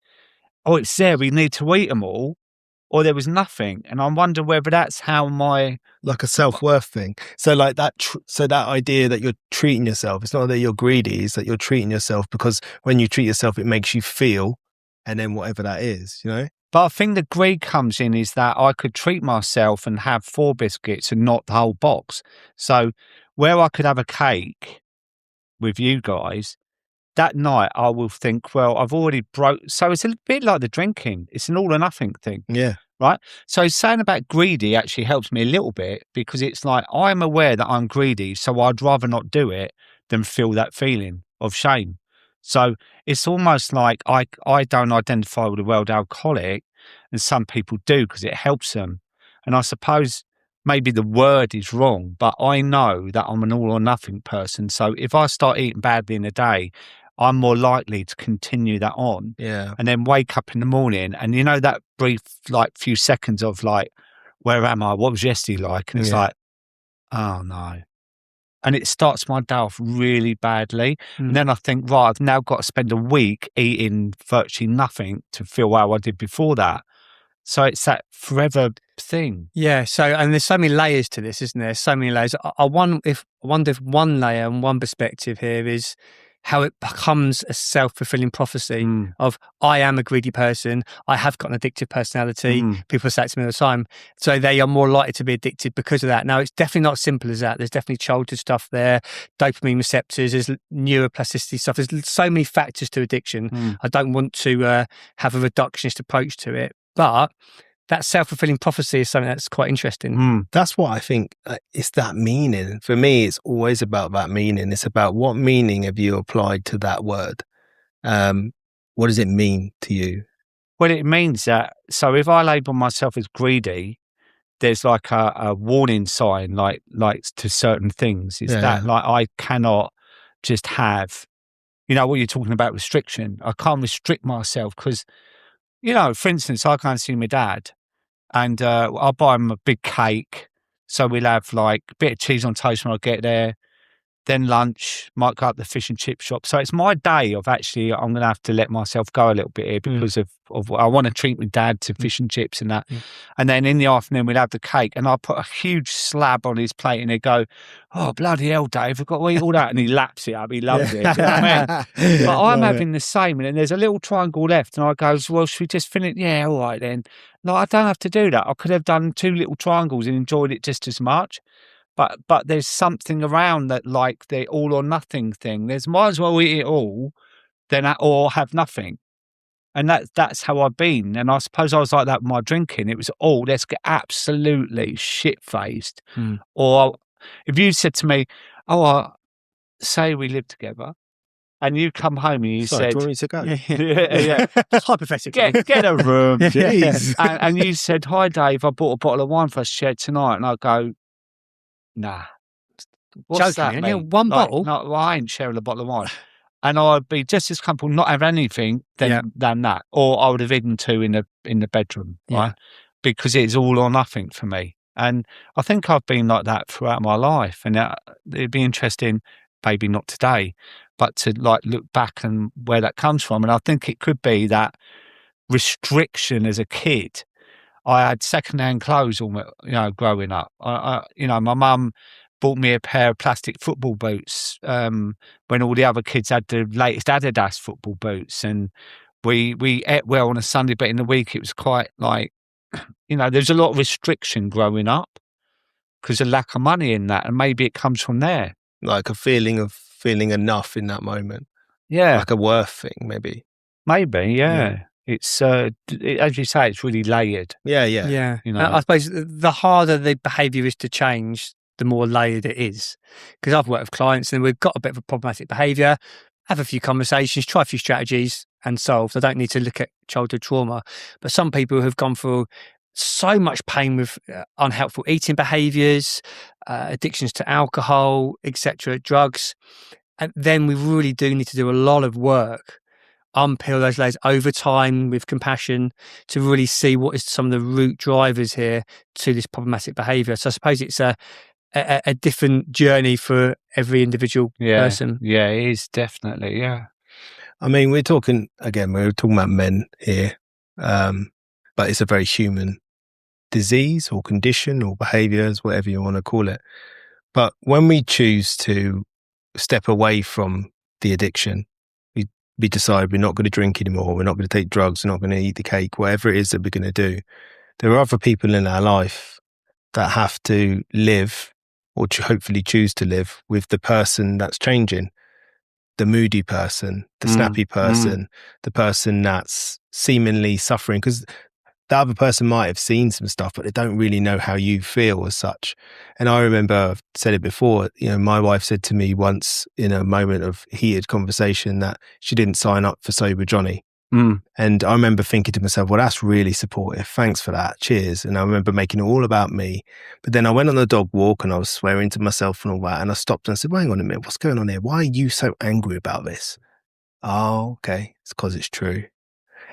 oh, it's there, we need to eat them all. Or there was nothing. And I wonder whether that's how like a self-worth thing. So like that, so that idea that you're treating yourself, it's not that you're greedy, it's that you're treating yourself, because when you treat yourself, it makes you feel, and then whatever that is, you know? But I think the greed comes in is that I could treat myself and have 4 biscuits and not the whole box. So where I could have a cake with you guys, that night I will think, well, I've already broke. So it's a bit like the drinking. It's an all or nothing thing. Yeah. Right. So saying about greedy actually helps me a little bit, because it's like I'm aware that I'm greedy. So I'd rather not do it than feel that feeling of shame. So it's almost like I don't identify with the word alcoholic, and some people do because it helps them. And I suppose maybe the word is wrong, but I know that I'm an all or nothing person. So if I start eating badly in a day, I'm more likely to continue that on. Yeah. And then wake up in the morning and, you know, that brief, like, few seconds of like, where am I? What was yesterday like? And it's like, oh no. And it starts my day off really badly. And then I think, right, I've now got to spend a week eating virtually nothing to feel how I did before that. So it's that forever thing. Yeah. So, and there's so many layers to this, isn't there? So many layers. I wonder if one layer and one perspective here is how it becomes a self-fulfilling prophecy of, I am a greedy person, I have got an addictive personality. People say it to me all the time. So they are more likely to be addicted because of that. Now, it's definitely not as simple as that. There's definitely childhood stuff there, dopamine receptors, there's neuroplasticity stuff. There's so many factors to addiction. I don't want to have a reductionist approach to it. But that self-fulfilling prophecy is something that's quite interesting. That's what I think. It's that meaning. For me, it's always about that meaning. It's about what meaning have you applied to that word? What does it mean to you? Well, it means that, so if I label myself as greedy, there's like a warning sign, like to certain things. Is that like I cannot just have, you know, what you're talking about, restriction. I can't restrict myself because, you know, for instance, I can't see my dad and I'll buy him a big cake. So we'll have like a bit of cheese on toast when I get there. Then lunch, might go up the fish and chip shop. So it's my day of actually, I'm going to have to let myself go a little bit here because of I want to treat my dad to fish and chips and that. And then in the afternoon, we'll have the cake and I'll put a huge slab on his plate and he'll go, oh, bloody hell, Dave, I've got to eat all that. And he laps it up. He loves it. Do you know what I mean? But I'm having the same. And then there's a little triangle left. And I goes, well, should we just finish? Yeah, all right then. No, I don't have to do that. I could have done 2 little triangles and enjoyed it just as much. But there's something around that, like the all or nothing thing. There's might as well eat it all than or have nothing. And that's how I've been. And I suppose I was like that with my drinking. It was, let's get absolutely shit-faced. Or if you said to me, say we live together, and you come home and you said, do you want me to go? Yeah. Hypothetically. Get a room. Jeez. And you said, hi, Dave, I bought a bottle of wine for us to share tonight. And I go, nah. What's Joking, that mean? One bottle? No, well, I ain't sharing a bottle of wine. And I'd be just as comfortable not have anything than that. Or I would have eaten 2 in the bedroom, right? Because it's all or nothing for me. And I think I've been like that throughout my life. And it'd be interesting, maybe not today, but to like look back and where that comes from. And I think it could be that restriction as a kid. I had second-hand clothes, growing up. My mum bought me a pair of plastic football boots when all the other kids had the latest Adidas football boots. And we ate well on a Sunday, but in the week it was quite like, there's a lot of restriction growing up because of lack of money in that. And maybe it comes from there. Like a feeling of feeling enough in that moment. Yeah. Like a worth thing, maybe. Maybe, yeah. It's, as you say, it's really layered. Yeah. I suppose the harder the behaviour is to change, the more layered it is. Because I've worked with clients and we've got a bit of a problematic behaviour, have a few conversations, try a few strategies and solve. I don't need to look at childhood trauma. But some people have gone through so much pain with unhelpful eating behaviours, addictions to alcohol, etc., drugs. And then we really do need to do a lot of work, unpeel those layers over time with compassion to really see what is some of the root drivers here to this problematic behaviour. So I suppose it's a different journey for every individual person. Yeah, it is definitely, yeah. I mean, we're talking about men here, but it's a very human disease or condition or behaviours, whatever you want to call it. But when we choose to step away from the addiction, we decide we're not going to drink anymore, we're not going to take drugs, we're not going to eat the cake, whatever it is that we're going to do. There are other people in our life that have to live or hopefully choose to live with the person that's changing, the moody person, the snappy person, the person that's seemingly suffering, because the other person might have seen some stuff, but they don't really know how you feel as such. And I remember, I've said it before, my wife said to me once in a moment of heated conversation that she didn't sign up for Sober Johnny. And I remember thinking to myself, well, that's really supportive. Thanks for that. Cheers. And I remember making it all about me. But then I went on the dog walk and I was swearing to myself and all that. And I stopped and I said, well, hang on a minute, what's going on here? Why are you so angry about this? Oh, okay. It's because it's true.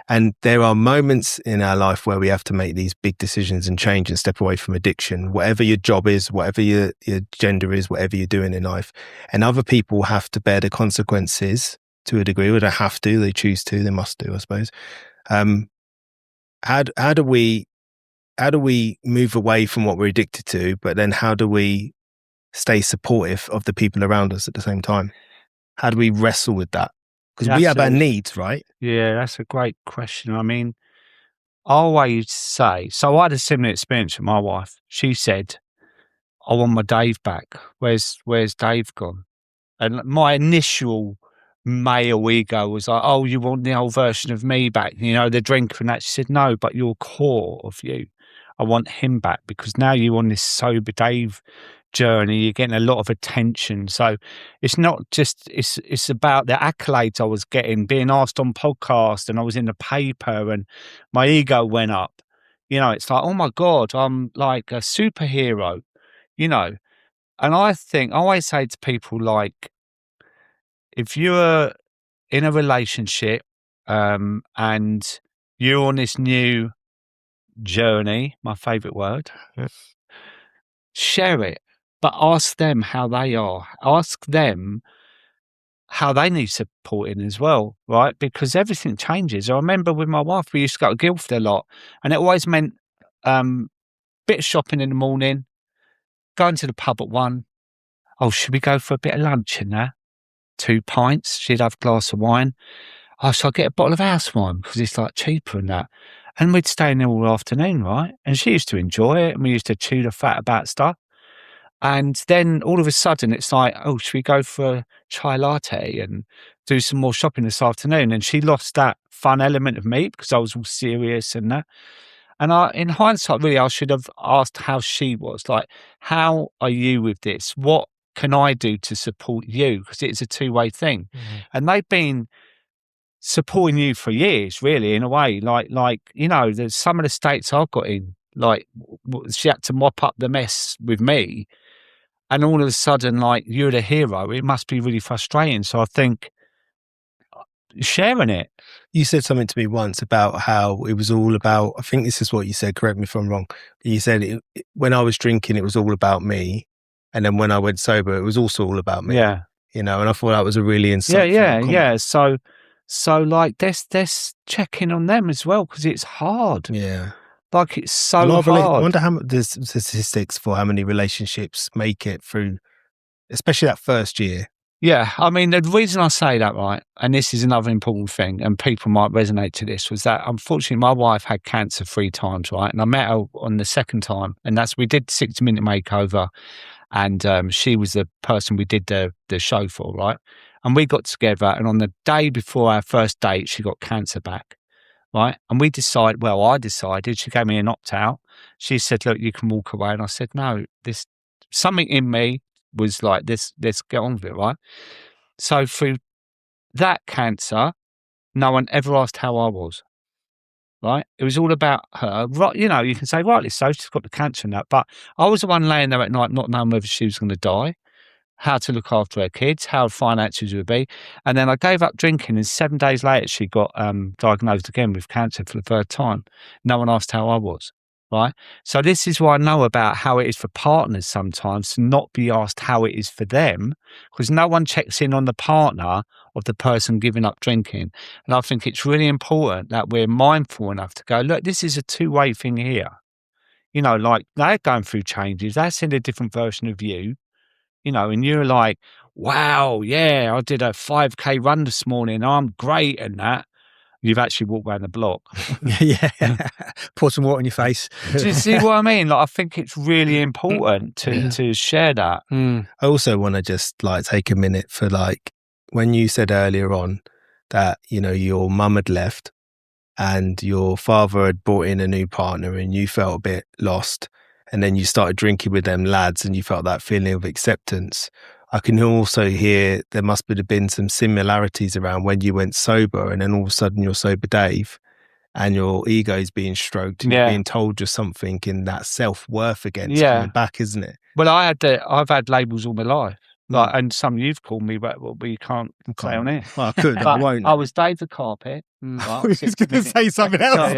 And there are moments in our life where we have to make these big decisions and change and step away from addiction, whatever your job is, whatever your gender is, whatever you're doing in life. And other people have to bear the consequences to a degree, or they have to, they choose to, they must do, I suppose. How do we move away from what we're addicted to, but then how do we stay supportive of the people around us at the same time? How do we wrestle with that? Because we have our needs, right? Yeah, that's a great question. I mean, I always say, so I had a similar experience with my wife. She said, I want my Dave back. Where's Dave gone? And my initial male ego was like, oh, you want the old version of me back, the drinker and that. She said, no, but your core of you, I want him back, because now you're on this sober Dave journey, you're getting a lot of attention. So it's not just, it's about the accolades I was getting, being asked on podcasts, and I was in the paper and my ego went up. It's like, oh my God, I'm like a superhero, And I always say to people, like, if you're in a relationship and you're on this new journey, my favorite word, share it, but ask them how they are. Ask them how they need supporting as well, right? Because everything changes. I remember with my wife, we used to go to Guildford a lot, and it always meant bit of shopping in the morning, going to the pub at 1. Oh, should we go for a bit of lunch in there? 2 pints. She'd have a glass of wine. Oh, so I get a bottle of house wine because it's like cheaper and that. And we'd stay in there all afternoon, right? And she used to enjoy it, and we used to chew the fat about stuff. And then all of a sudden it's like, oh, should we go for a chai latte and do some more shopping this afternoon? And she lost that fun element of me because I was all serious and that. And in hindsight, really, I should have asked how she was. Like, how are you with this? What can I do to support you? Because it's a two-way thing. Mm-hmm. And they've been supporting you for years, really, in a way. Like there's some of the states I've got in, like, she had to mop up the mess with me. And all of a sudden, like, you're the hero. It must be really frustrating. So I think sharing it. You said something to me once about how it was all about, I think this is what you said, correct me if I'm wrong. You said when I was drinking, it was all about me. And then when I went sober, it was also all about me. Yeah. And I thought that was a really insightful comment. Yeah. So like, there's checking on them as well, because it's hard. Yeah. Like, it's so I hard. wonder how much there's statistics for how many relationships make it through, especially that first year. Yeah, I mean, the reason I say that, right, and this is another important thing, and people might resonate to this, was that unfortunately my wife had cancer 3 times, right? And I met her on the second time, and we did 60-minute makeover, and she was the person we did the show for, right? And we got together, and on the day before our first date, she got cancer back, right? And I decided, she gave me an opt-out. She said, look, you can walk away. And I said, no, something in me was like, let's get on with it, right? So through that cancer, no one ever asked how I was, right? It was all about her. Right, you know, you can say, rightly so, she's got the cancer and that, but I was the one laying there at night not knowing whether she was going to die, how to look after her kids, how finances would be. And then I gave up drinking, and 7 days later, she got diagnosed again with cancer for the third time. No one asked how I was, right? So this is why I know about how it is for partners sometimes to not be asked how it is for them, because no one checks in on the partner of the person giving up drinking. And I think it's really important that we're mindful enough to go, look, this is a two-way thing here. You know, like, they're going through changes. They're seeing a different version of you. You know, and you're like, wow, yeah, I did a 5K run this morning. I'm great and that. You've actually walked around the block. Yeah. Pour some water in your face. Do you see what I mean? Like, I think it's really important to share that. I also want to just like take a minute for like, when you said earlier on that, you know, your mum had left and your father had brought in a new partner and you felt a bit lost. And then you started drinking with them lads and you felt that feeling of acceptance. I can also hear there must have been some similarities around when you went sober and then all of a sudden you're sober Dave and your ego's being stroked and you're being told just something in that self-worth against coming back, isn't it? Well, I've had labels all my life. Like, and some you've called me, but you can't say on it. Well, I could, I won't. I was Dave the Carpet. Right, I was going to say something else.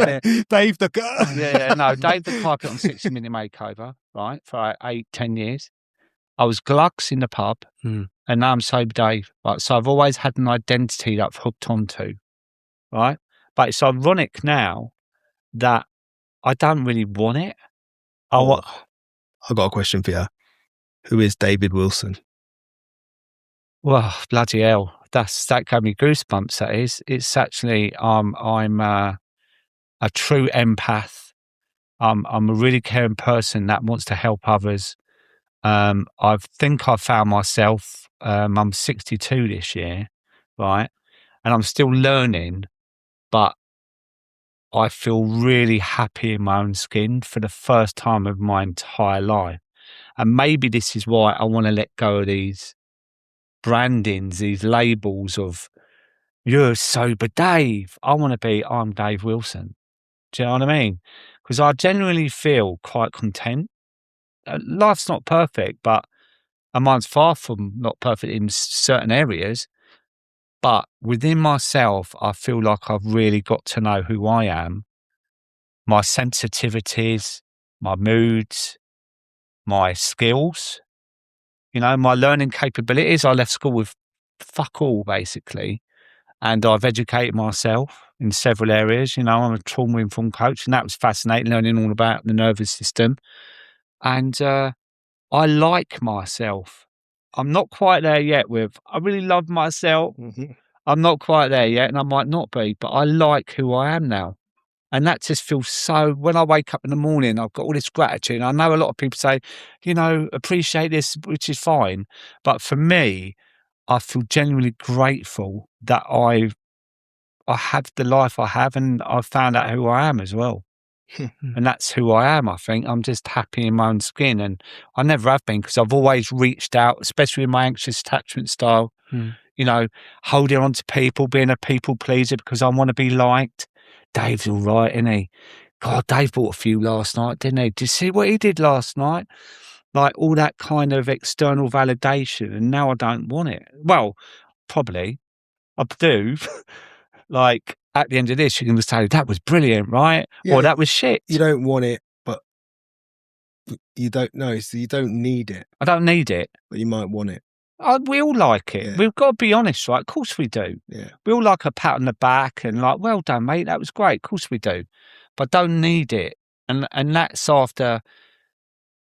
Dave the no, Dave the Carpet on 60-minute makeover, right, for 8-10 years. I was Glucks in the pub, and now I'm sober Dave. Right, so I've always had an identity that I've hooked onto, right? But it's ironic now that I don't really want it. I got a question for you. Who is David Wilson? Well, bloody hell. That gave me goosebumps, that is. It's actually, I'm a true empath. I'm a really caring person that wants to help others. I think I've found myself. I'm 62 this year, right? And I'm still learning, but I feel really happy in my own skin for the first time of my entire life. And maybe this is why I want to let go of these brandings, these labels of, you're sober Dave. I want to be, I'm Dave Wilson. Do you know what I mean? Because I genuinely feel quite content. Life's not perfect, and mine's far from not perfect in certain areas. But within myself, I feel like I've really got to know who I am, my sensitivities, my moods, my skills, you know, my learning capabilities. I left school with fuck all, basically. And I've educated myself in several areas. You know, I'm a trauma-informed coach, and that was fascinating, learning all about the nervous system. And I like myself. I'm not quite there yet I really love myself. I'm not quite there yet, and I might not be, but I like who I am now. And that just feels so, when I wake up in the morning, I've got all this gratitude. I know a lot of people say, you know, appreciate this, which is fine. But for me, I feel genuinely grateful that I have the life I have, and I've found out who I am as well. And that's who I am, I think. I'm just happy in my own skin. And I never have been, because I've always reached out, especially in my anxious attachment style, you know, holding on to people, being a people pleaser because I want to be liked. Dave's all right, isn't he? God, Dave bought a few last night, didn't he? Did you see what he did last night? Like, all that kind of external validation. And now I don't want it. Well, probably I do. Like, at the end of this, you're going to say, that was brilliant, right? Yeah, or that was shit. You don't want it, but you don't know. So you don't need it. I don't need it. But you might want it. We all like it. Yeah. We've got to be honest, right? Of course we do. Yeah. We all like a pat on the back and like, well done, mate. That was great. Of course we do. But don't need it. And that's after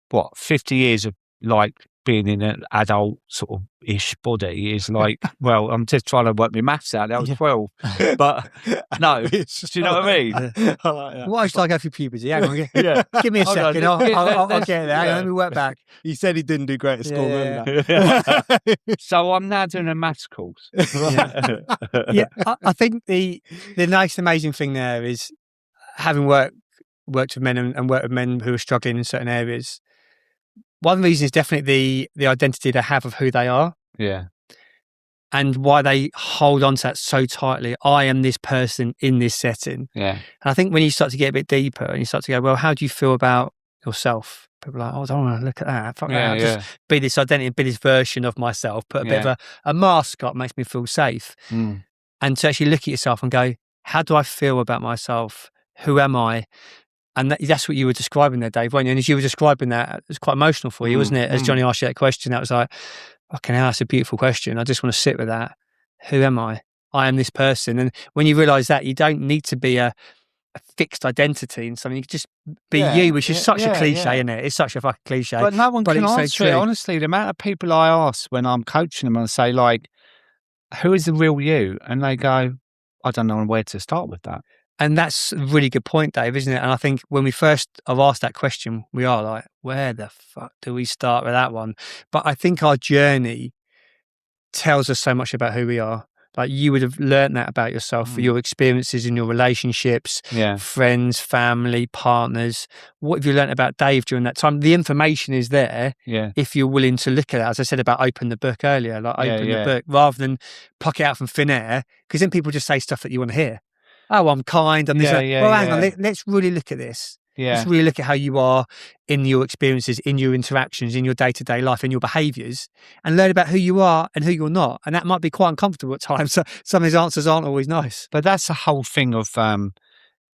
what 50 years of like being in an adult sort of ish body is like. Well, I'm just trying to work my maths out. I was 12, but no, do you know what I mean? I like that. What age did I go through puberty? Hang on, Yeah. give me a Hold on, second. I'll let's- get there. Hang on, let me work back. He said he didn't do great at school. Yeah, Remember that? So I'm now doing a maths course. Yeah, I think the nice, amazing thing there is having worked with men and worked with men who are struggling in certain areas. One reason is definitely the identity they have of who they are. Yeah. And why they hold on to that so tightly. I am this person in this setting. Yeah. And I think when you start to get a bit deeper and you start to go, well, how do you feel about yourself? People are like, oh, I don't want to look at that. Fuck that. I'll just be this identity, be this version of myself, put a bit of a mask up, makes me feel safe. Mm. And to actually look at yourself and go, how do I feel about myself? Who am I? And that's what you were describing there, Dave, weren't you? And as you were describing that, it was quite emotional for you, wasn't it? As Johnny asked you that question, that was like, fucking hell, that's a beautiful question. I just want to sit with that. Who am I? I am this person. And when you realise that, you don't need to be a fixed identity in something. You can just be you, which is such a cliche, isn't it? It's such a fucking cliche. But no one can it's answer it. Honestly, the amount of people I ask when I'm coaching them, and I say, like, who is the real you? And they go, I don't know where to start with that. And that's a really good point, Dave, isn't it? And I think when we first have asked that question, we are like, where the fuck do we start with that one? But I think our journey tells us so much about who we are. Like you would have learned that about yourself for your experiences in your relationships, friends, family, partners. What have you learned about Dave during that time? The information is there if you're willing to look at it. As I said about open the book earlier, like open the book rather than pluck it out from thin air, because then people just say stuff that you want to hear. Oh, I'm kind. I'm this. Well, hang on. Let's really look at this. Yeah. Let's really look at how you are in your experiences, in your interactions, in your day-to-day life, in your behaviours, and learn about who you are and who you're not. And that might be quite uncomfortable at times. So some of his answers aren't always nice. But that's the whole thing of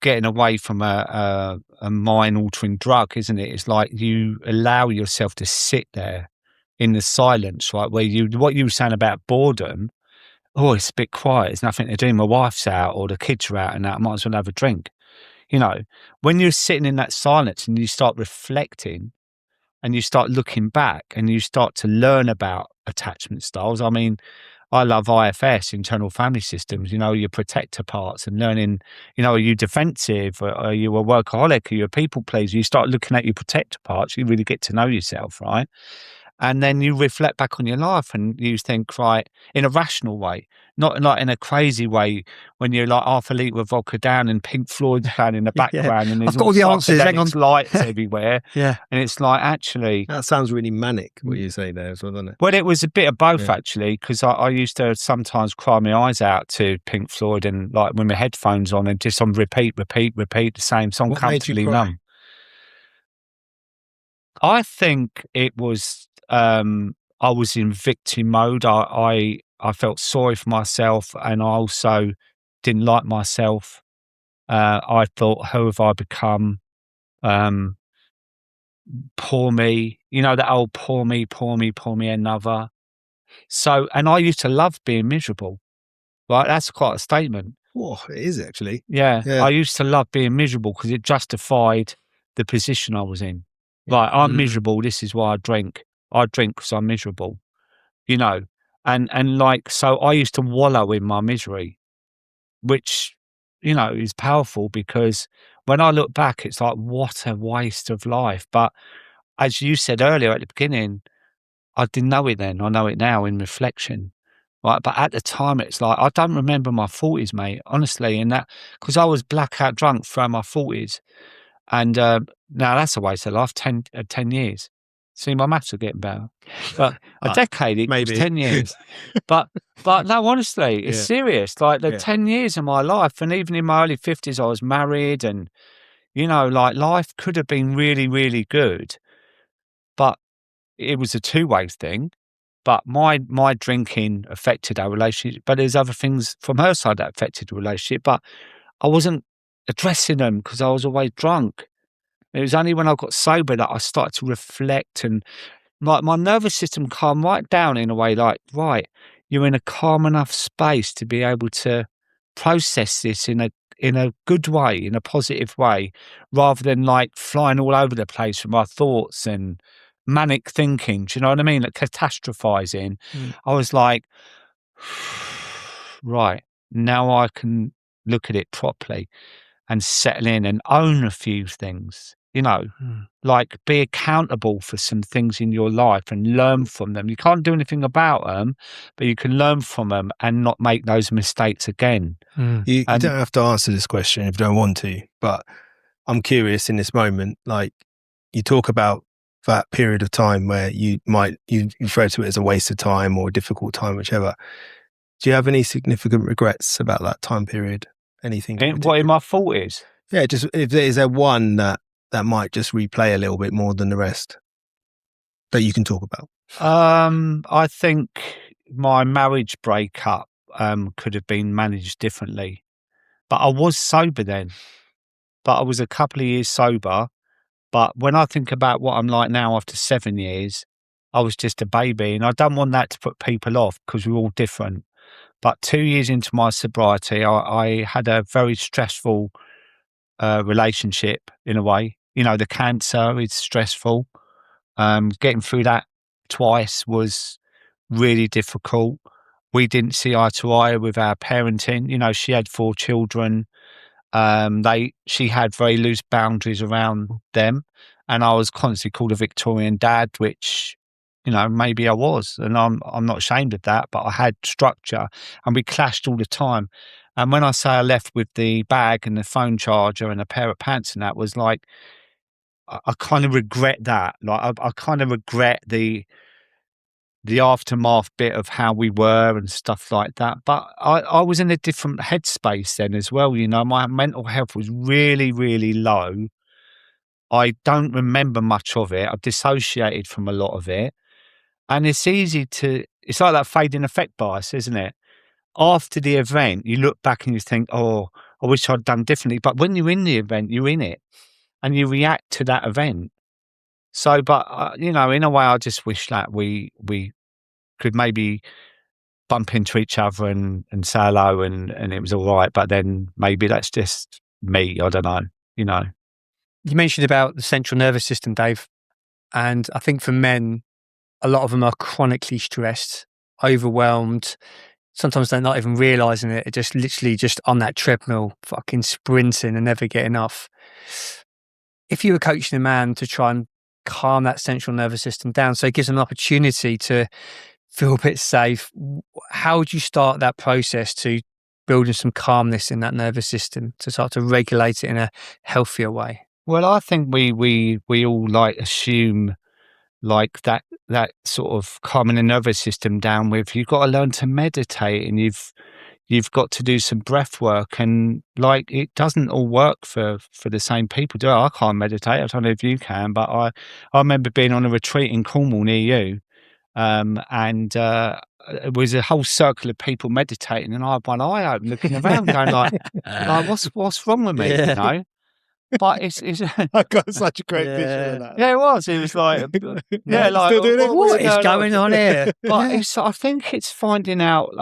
getting away from a mind-altering drug, isn't it? It's like you allow yourself to sit there in the silence, right? Where what you were saying about boredom. Oh, it's a bit quiet. There's nothing to do. My wife's out or the kids are out and that. I might as well have a drink. You know, when you're sitting in that silence and you start reflecting and you start looking back and you start to learn about attachment styles. I mean, I love IFS, internal family systems, you know, your protector parts and learning, you know, are you defensive? Are you a workaholic? Are you a people pleaser? You start looking at your protector parts, you really get to know yourself, right? And then you reflect back on your life and you think, right, in a rational way, not like in a crazy way when you're like half a litre of vodka down and Pink Floyd playing in the background and there's I've got all the answers, hang on. lights everywhere. And it's like, actually... That sounds really manic, what you say there as well, doesn't it? Well, it was a bit of both, actually, because I used to sometimes cry my eyes out to Pink Floyd and like with my headphones on and just on repeat, the same song, What comfortably made you cry? numb. I think it was... I was in victim mode. I felt sorry for myself, and I also didn't like myself. I thought, who have I become? Poor me. You know, that old poor me, another. So, and I used to love being miserable. Right? That's quite a statement. Oh, it is actually. Yeah. I used to love being miserable because it justified the position I was in. Right, I'm miserable. This is why I drink. I drink because I'm miserable, you know, and like, so I used to wallow in my misery, which, you know, is powerful because when I look back, it's like, what a waste of life. But as you said earlier at the beginning, I didn't know it then. I know it now in reflection, right? But at the time, it's like, I don't remember my 40s, mate, honestly, and that, because I was blackout drunk throughout my 40s. And now that's a waste of life, 10 years. See, my maths are getting better. But a decade equals 10 years. But no, honestly, it's serious. Like the 10 years of my life, and even in my early 50s, I was married and, you know, like life could have been really, really good. But it was a two-way thing. But my drinking affected our relationship. But there's other things from her side that affected the relationship. But I wasn't addressing them because I was always drunk. It was only when I got sober that I started to reflect and my nervous system calmed right down in a way like, right, you're in a calm enough space to be able to process this in a good way, in a positive way, rather than like flying all over the place with my thoughts and manic thinking. Do you know what I mean? Like catastrophizing. I was like, right, now I can look at it properly and settle in and own a few things, like be accountable for some things in your life and learn from them. You can't do anything about them, but you can learn from them and not make those mistakes again. You don't have to answer this question if you don't want to, but I'm curious in this moment, like you talk about that period of time where you refer to it as a waste of time or a difficult time, whichever. Do you have any significant regrets about that time period? Anything? What in my 40s? Yeah, just is there one that might just replay a little bit more than the rest that you can talk about? I think my marriage breakup could have been managed differently, but I was sober then. But I was a couple of years sober. But when I think about what I'm like now after 7 years, I was just a baby, and I don't want that to put people off because we're all different. But 2 years into my sobriety, I had a very stressful relationship in a way. The cancer is stressful. Getting through that twice was really difficult. We didn't see eye to eye with our parenting. She had 4 children. She had very loose boundaries around them, and I was constantly called a Victorian dad, which maybe I was, and I'm not ashamed of that, but I had structure, and we clashed all the time. And when I say I left with the bag and the phone charger and a pair of pants, and that was like, I kind of regret that. Like I kind of regret the aftermath bit of how we were and stuff like that. But I was in a different headspace then as well. My mental health was really, really low. I don't remember much of it. I've dissociated from a lot of it. And it's like that fading effect bias, isn't it? After the event, you look back and you think, oh, I wish I'd done differently. But when you're in the event, you're in it and you react to that event. So, but, in a way, I just wish that we could maybe bump into each other and say hello and it was all right. But then maybe that's just me. I don't know, You mentioned about the central nervous system, Dave. And I think for men, a lot of them are chronically stressed, overwhelmed. Sometimes they're not even realizing it. They're just literally just on that treadmill, fucking sprinting and never getting off. If you were coaching a man to try and calm that central nervous system down, so it gives them an opportunity to feel a bit safe, how would you start that process to building some calmness in that nervous system to start to regulate it in a healthier way? Well, I think we all like assume like that sort of calming the nervous system down with, you've got to learn to meditate and you've got to do some breath work, and like it doesn't all work for the same people. I can't meditate. I don't know if you can, but I remember being on a retreat in Cornwall near you, and it was a whole circle of people meditating, and I had one eye open looking around going like what's wrong with me, But it's I got such a great visual of that. Yeah, it was. It was like, like still doing it? What is going on here? But I think it's finding out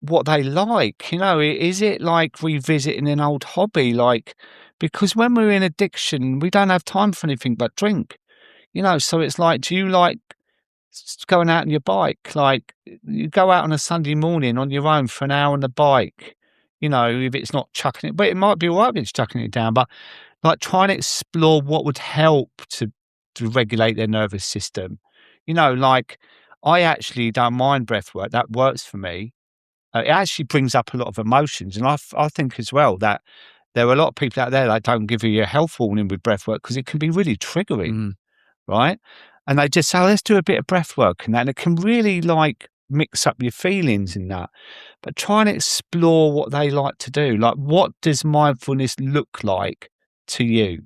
what they like. Is it like revisiting an old hobby? Like, because when we're in addiction, we don't have time for anything but drink. So it's like, do you like going out on your bike? Like, you go out on a Sunday morning on your own for an hour on the bike. If it's not chucking it, but it might be all right if it's chucking it down. But like trying to explore what would help to regulate their nervous system. Like I actually don't mind breath work. That works for me. It actually brings up a lot of emotions. And I think as well that there are a lot of people out there that don't give you a health warning with breath work because it can be really triggering, right? And they just say, let's do a bit of breath work and that. And it can really like mix up your feelings in that. But try and explore what they like to do. Like, what does mindfulness look like to you?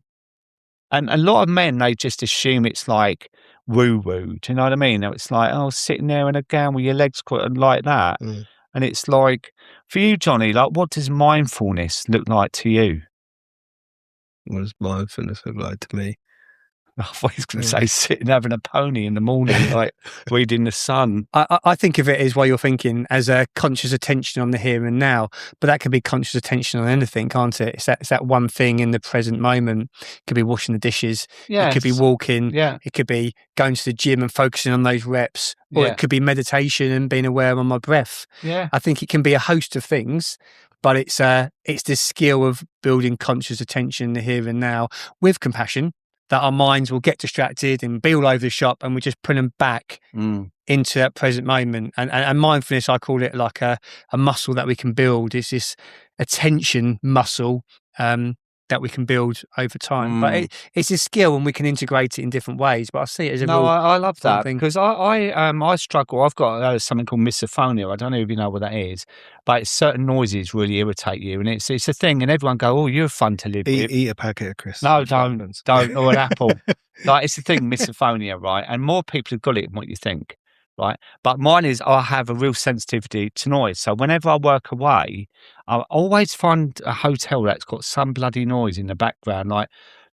And a lot of men, they just assume it's like woo-woo. Do you know what I mean? It's like, oh, sitting there in a gown with your legs quite like that. And it's like, for you, Johnny, like, what does mindfulness look like to you? What does mindfulness look like to me? I thought he was going to say sitting having a pony in the morning, like reading the Sun. I think of it as while you're thinking as a conscious attention on the here and now, but that can be conscious attention on anything, can't it? It's that one thing in the present moment. It could be washing the dishes. Yeah. It could be walking. Yeah. It could be going to the gym and focusing on those reps, or Yeah. it could be meditation and being aware of my breath. Yeah. I think it can be a host of things, but it's the skill of building conscious attention in the here and now with compassion, that our minds will get distracted and be all over the shop, and we just put them back into that present moment. And mindfulness, I call it like a muscle that we can build. It's this attention muscle that we can build over time. But it's a skill, and we can integrate it in different ways. But I see it as a real I love that thing. because I struggle. I've got something called misophonia. I don't know if you know what that is, but certain noises really irritate you, and it's a thing. And everyone go, "Oh, you're fun to live with." Eat a packet of crisps. No, don't, or an apple. Like, it's a thing, misophonia, right? And more people have got it than what you think, right? But mine is, I have a real sensitivity to noise. So whenever I work away, I always find a hotel that's got some bloody noise in the background. Like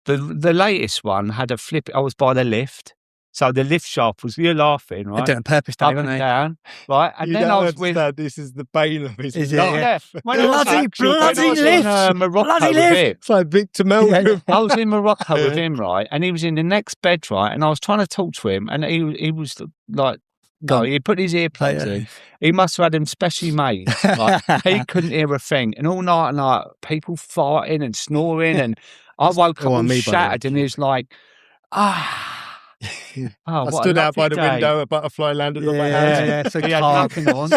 the latest one had a flip. I was by the lift. So the lift shaft was, you're laughing, right? They're doing it on purpose, Up Dave, and aren't they? down, right? And then I was with... This is the bane of his Is it? life. Yeah, when I was lift! in Morocco Bloody with lift! him. It's like Victor Malcolm. I was in Morocco with him, right? And he was in the next bed, right? And I was trying to talk to him, and he was like, no, he put his earplugs in. He must have had them specially made. Like, he couldn't hear a thing. And all night, like, people farting and snoring, and I woke up all shattered, and he was like, I stood out by the window, a butterfly landed on my hand. Yeah, so he had nothing on.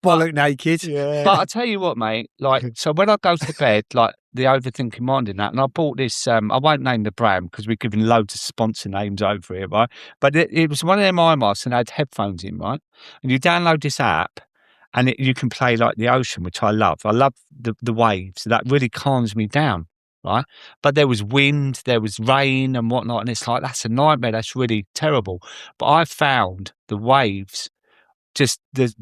Bollock naked. Yeah. But I tell you what, mate, like, so when I go to bed, like, the overthinking mind in that, and I bought this, I won't name the brand because we're giving loads of sponsor names over here, right? But it was one of them iMasts and had headphones in, right? And you download this app, and you can play like the ocean, which I love. I love the waves. That really calms me down. Right, but there was wind, there was rain and whatnot, and it's like, that's a nightmare. That's really terrible. But I found the waves, just the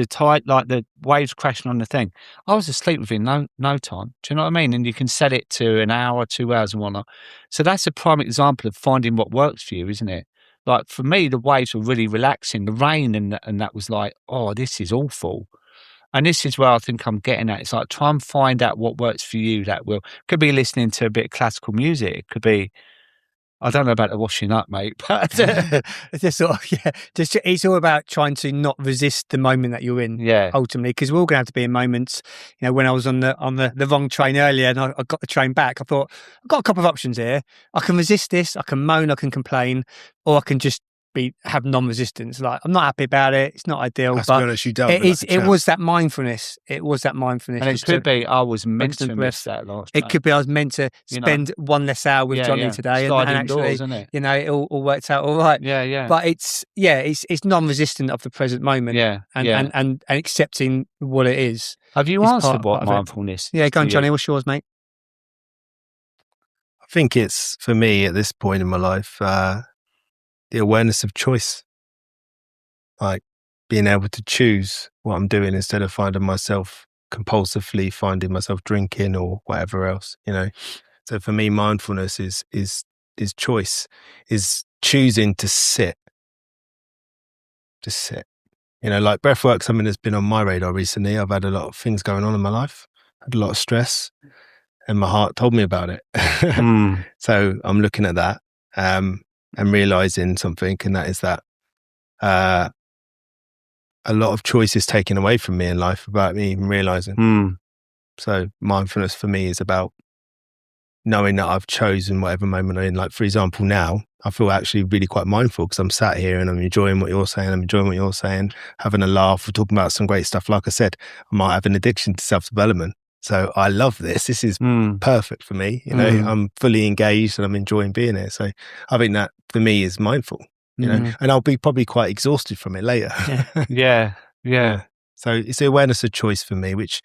tide, like the waves crashing on the thing. I was asleep within no time. Do you know what I mean? And you can set it to an hour, 2 hours, and whatnot. So that's a prime example of finding what works for you, isn't it? Like, for me, the waves were really relaxing. The rain and that was like, oh, this is awful. And this is where I think I'm getting at. It's like, try and find out what works for you. That could be listening to a bit of classical music. It could be, I don't know about the washing up, mate, but it's just sort of, it's all about trying to not resist the moment that you're in. Yeah. Ultimately, because we're all going to have to be in moments. You know, when I was on the wrong train earlier, and I got the train back, I thought, I've got a couple of options here. I can resist this. I can moan. I can complain, or I can just have non-resistance. Like, I'm not happy about it. It's not ideal. Let's but be honest, you don't. It was that mindfulness. It was that mindfulness. And it could be I was meant to miss that last night. It could be I was meant to spend one less hour with Johnny today, and actually, it all worked out all right. Yeah. But it's non-resistant of the present moment. And accepting what it is. Have you answered what mindfulness? Yeah, go on, Johnny. What's yours, mate? I think it's, for me at this point in my life, the awareness of choice, like being able to choose what I'm doing instead of finding myself compulsively finding myself drinking or whatever else, you know. So for me, mindfulness is choice, is choosing to sit, just sit. You know, like breathwork, something that's been on my radar recently. I've had a lot of things going on in my life, had a lot of stress, and my heart told me about it. So I'm looking at that. And realizing something, and that is that a lot of choices taken away from me in life without me even realizing. So mindfulness for me is about knowing that I've chosen whatever moment I'm in. Like, for example, now I feel actually really quite mindful because I'm sat here and I'm enjoying what you're saying, having a laugh, we're talking about some great stuff. Like I said, I might have an addiction to self-development. So I love this. This is perfect for me. You know, I'm fully engaged and I'm enjoying being here. So I think that for me is mindful, you know, and I'll be probably quite exhausted from it later. Yeah. So it's the awareness of choice for me, which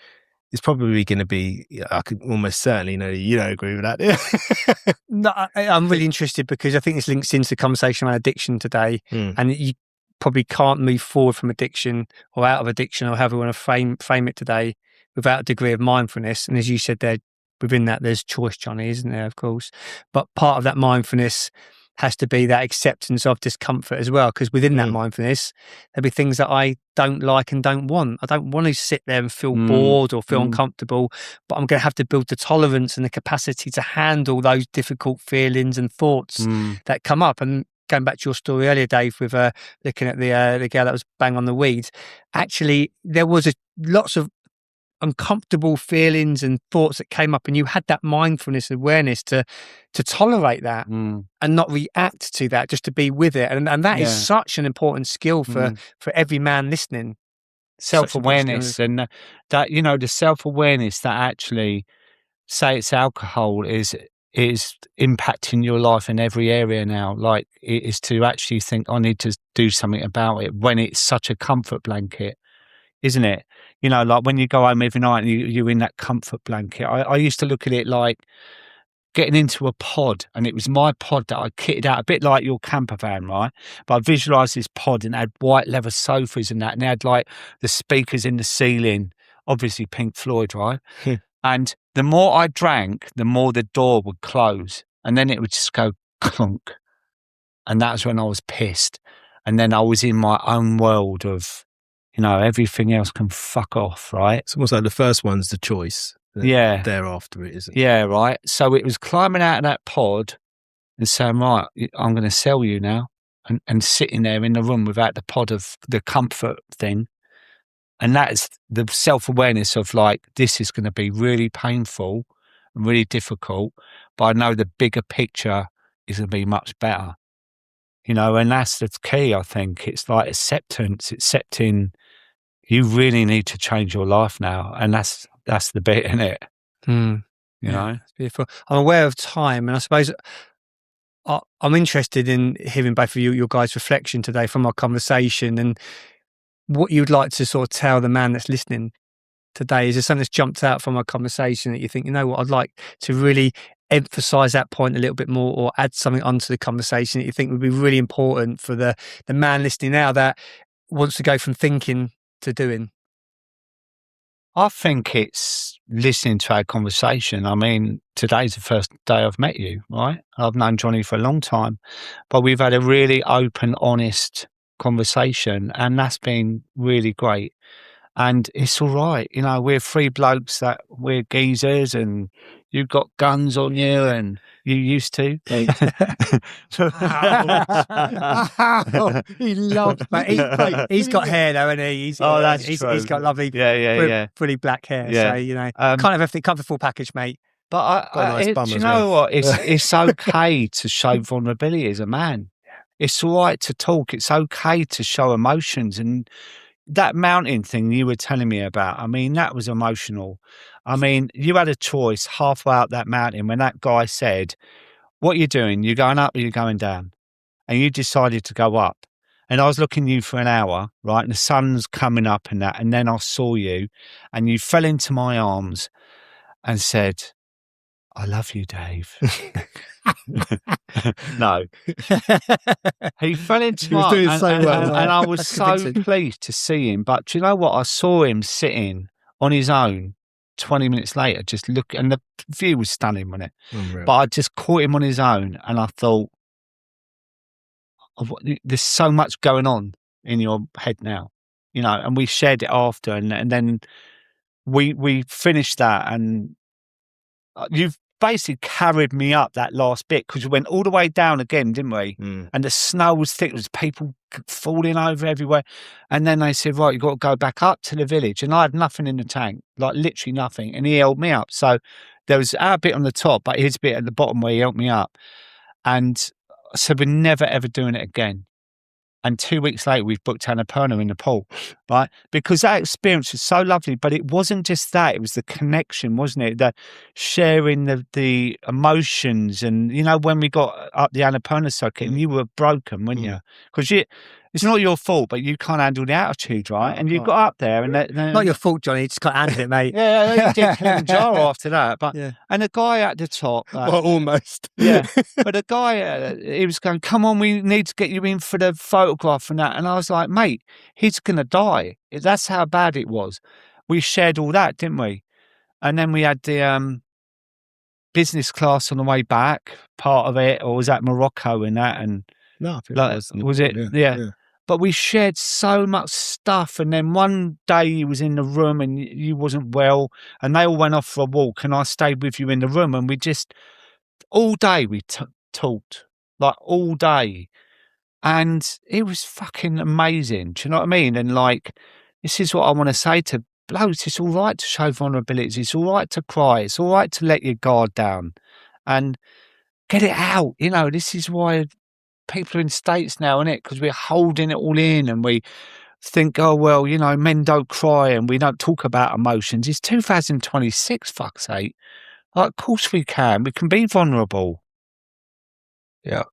is probably going to be, I could almost certainly know you don't agree with that. Yeah. No, I'm really interested because I think this links into the conversation around addiction today. And you probably can't move forward from addiction or out of addiction or however you want to frame it today without a degree of mindfulness. And as you said there, within that there's choice, Johnny, isn't there? Of course, but part of that mindfulness has to be that acceptance of discomfort as well, because within that mindfulness there'll be things that I don't like and don't want. I don't want to sit there and feel bored or feel uncomfortable, but I'm going to have to build the tolerance and the capacity to handle those difficult feelings and thoughts that come up. And going back to your story earlier, Dave, with looking at the girl that was bang on the weeds, actually there was lots of uncomfortable feelings and thoughts that came up, and you had that mindfulness awareness to tolerate that and not react to that, just to be with it. And that is such an important skill for every man listening. Self-awareness, and that, you know, the self-awareness that actually, say it's alcohol, is impacting your life in every area now. Like, it is to actually think, I need to do something about it, when it's such a comfort blanket, isn't it? You know, like when you go home every night and you're in that comfort blanket. I used to look at it like getting into a pod, and it was my pod that I kitted out, a bit like your camper van, right? But I visualised this pod, and it had white leather sofas and that, and they had like the speakers in the ceiling, obviously Pink Floyd, right? And the more I drank, the more the door would close, and then it would just go clunk. And that's when I was pissed. And then I was in my own world of, you know, everything else can fuck off, right? It's almost like the first one's the choice. Yeah. Thereafter it isn't. Yeah, right. So it was climbing out of that pod and saying, right, I'm going to sell you now. And sitting there in the room without the pod of the comfort thing. And that is the self-awareness of like, this is going to be really painful and really difficult, but I know the bigger picture is going to be much better. You know, and that's the key, I think. It's like acceptance, accepting you really need to change your life now. And that's the bit, isn't it? You know? It's beautiful. I'm aware of time, and I suppose I'm interested in hearing both of your guys' reflection today from our conversation, and what you'd like to sort of tell the man that's listening today. Is there something that's jumped out from our conversation that you think, you know what, I'd like to really emphasize that point a little bit more, or add something onto the conversation that you think would be really important for the man listening now that wants to go from thinking to doing? I think it's listening to our conversation. I mean, today's the first day I've met you, right? I've known Johnny for a long time, but we've had a really open, honest conversation, and that's been really great. And it's all right. You know, we're three blokes that we're geezers, and you've got guns on you, and you used to. He loves, but he's got hair though, and he's true. He's got lovely, pretty black hair. Yeah. So, you know, kind of the full package, mate. But nice you know what? It's okay to show vulnerability as a man. It's all right to talk. It's okay to show emotions. And that mountain thing you were telling me about, I mean, that was emotional. I mean, you had a choice halfway up that mountain when that guy said, what are you doing? You're going up or you're going down? And you decided to go up. And I was looking at you for an hour, right? And the sun's coming up and that. And then I saw you, and you fell into my arms and said, I love you, Dave. No. He fell into my arms, and I was so pleased to see him. But do you know what? I saw him sitting on his own 20 minutes later, just look, and the view was stunning, wasn't it? Unreal. But I just caught him on his own, and I thought, there's so much going on in your head now, you know. And we shared it after, and then we finished that, and you've basically carried me up that last bit, because we went all the way down again, didn't we? And the snow was thick. There was people falling over everywhere. And then they said, right, you've got to go back up to the village. And I had nothing in the tank, like literally nothing. And he held me up. So there was our bit on the top, but his bit at the bottom where he helped me up. And I said, we're never, ever doing it again. And 2 weeks later, we've booked Annapurna in the pool, right? Because that experience was so lovely. But it wasn't just that. It was the connection, wasn't it? The sharing the emotions. And, you know, when we got up the Annapurna circuit, and you were broken, weren't you? Because it's not your fault, but you can't handle the altitude, right? And you got up there, and not your fault, Johnny. You just can't handle it, mate. Yeah, you did Kilimanjaro after that, but and the guy at the top, well, almost, yeah. But the guy, he was going, "Come on, we need to get you in for the photograph and that." And I was like, "Mate, he's gonna die." That's how bad it was. We shared all that, didn't we? And then we had the business class on the way back, part of it, or was that Morocco and that? And No, I think like, it was it? Yeah. yeah. But we shared so much stuff, and then one day you was in the room and you wasn't well, and they all went off for a walk, and I stayed with you in the room, and we just all day we talked, like all day, and it was fucking amazing. Do you know what I mean? And like, this is what I want to say to blokes: it's all right to show vulnerabilities. It's all right to cry. It's all right to let your guard down, and get it out. You know, this is why people are in states now, innit? Because we're holding it all in, and we think, oh well, you know, men don't cry and we don't talk about emotions. It's 2026, fuck's sake. Like, of course we can. We can be vulnerable. Yeah.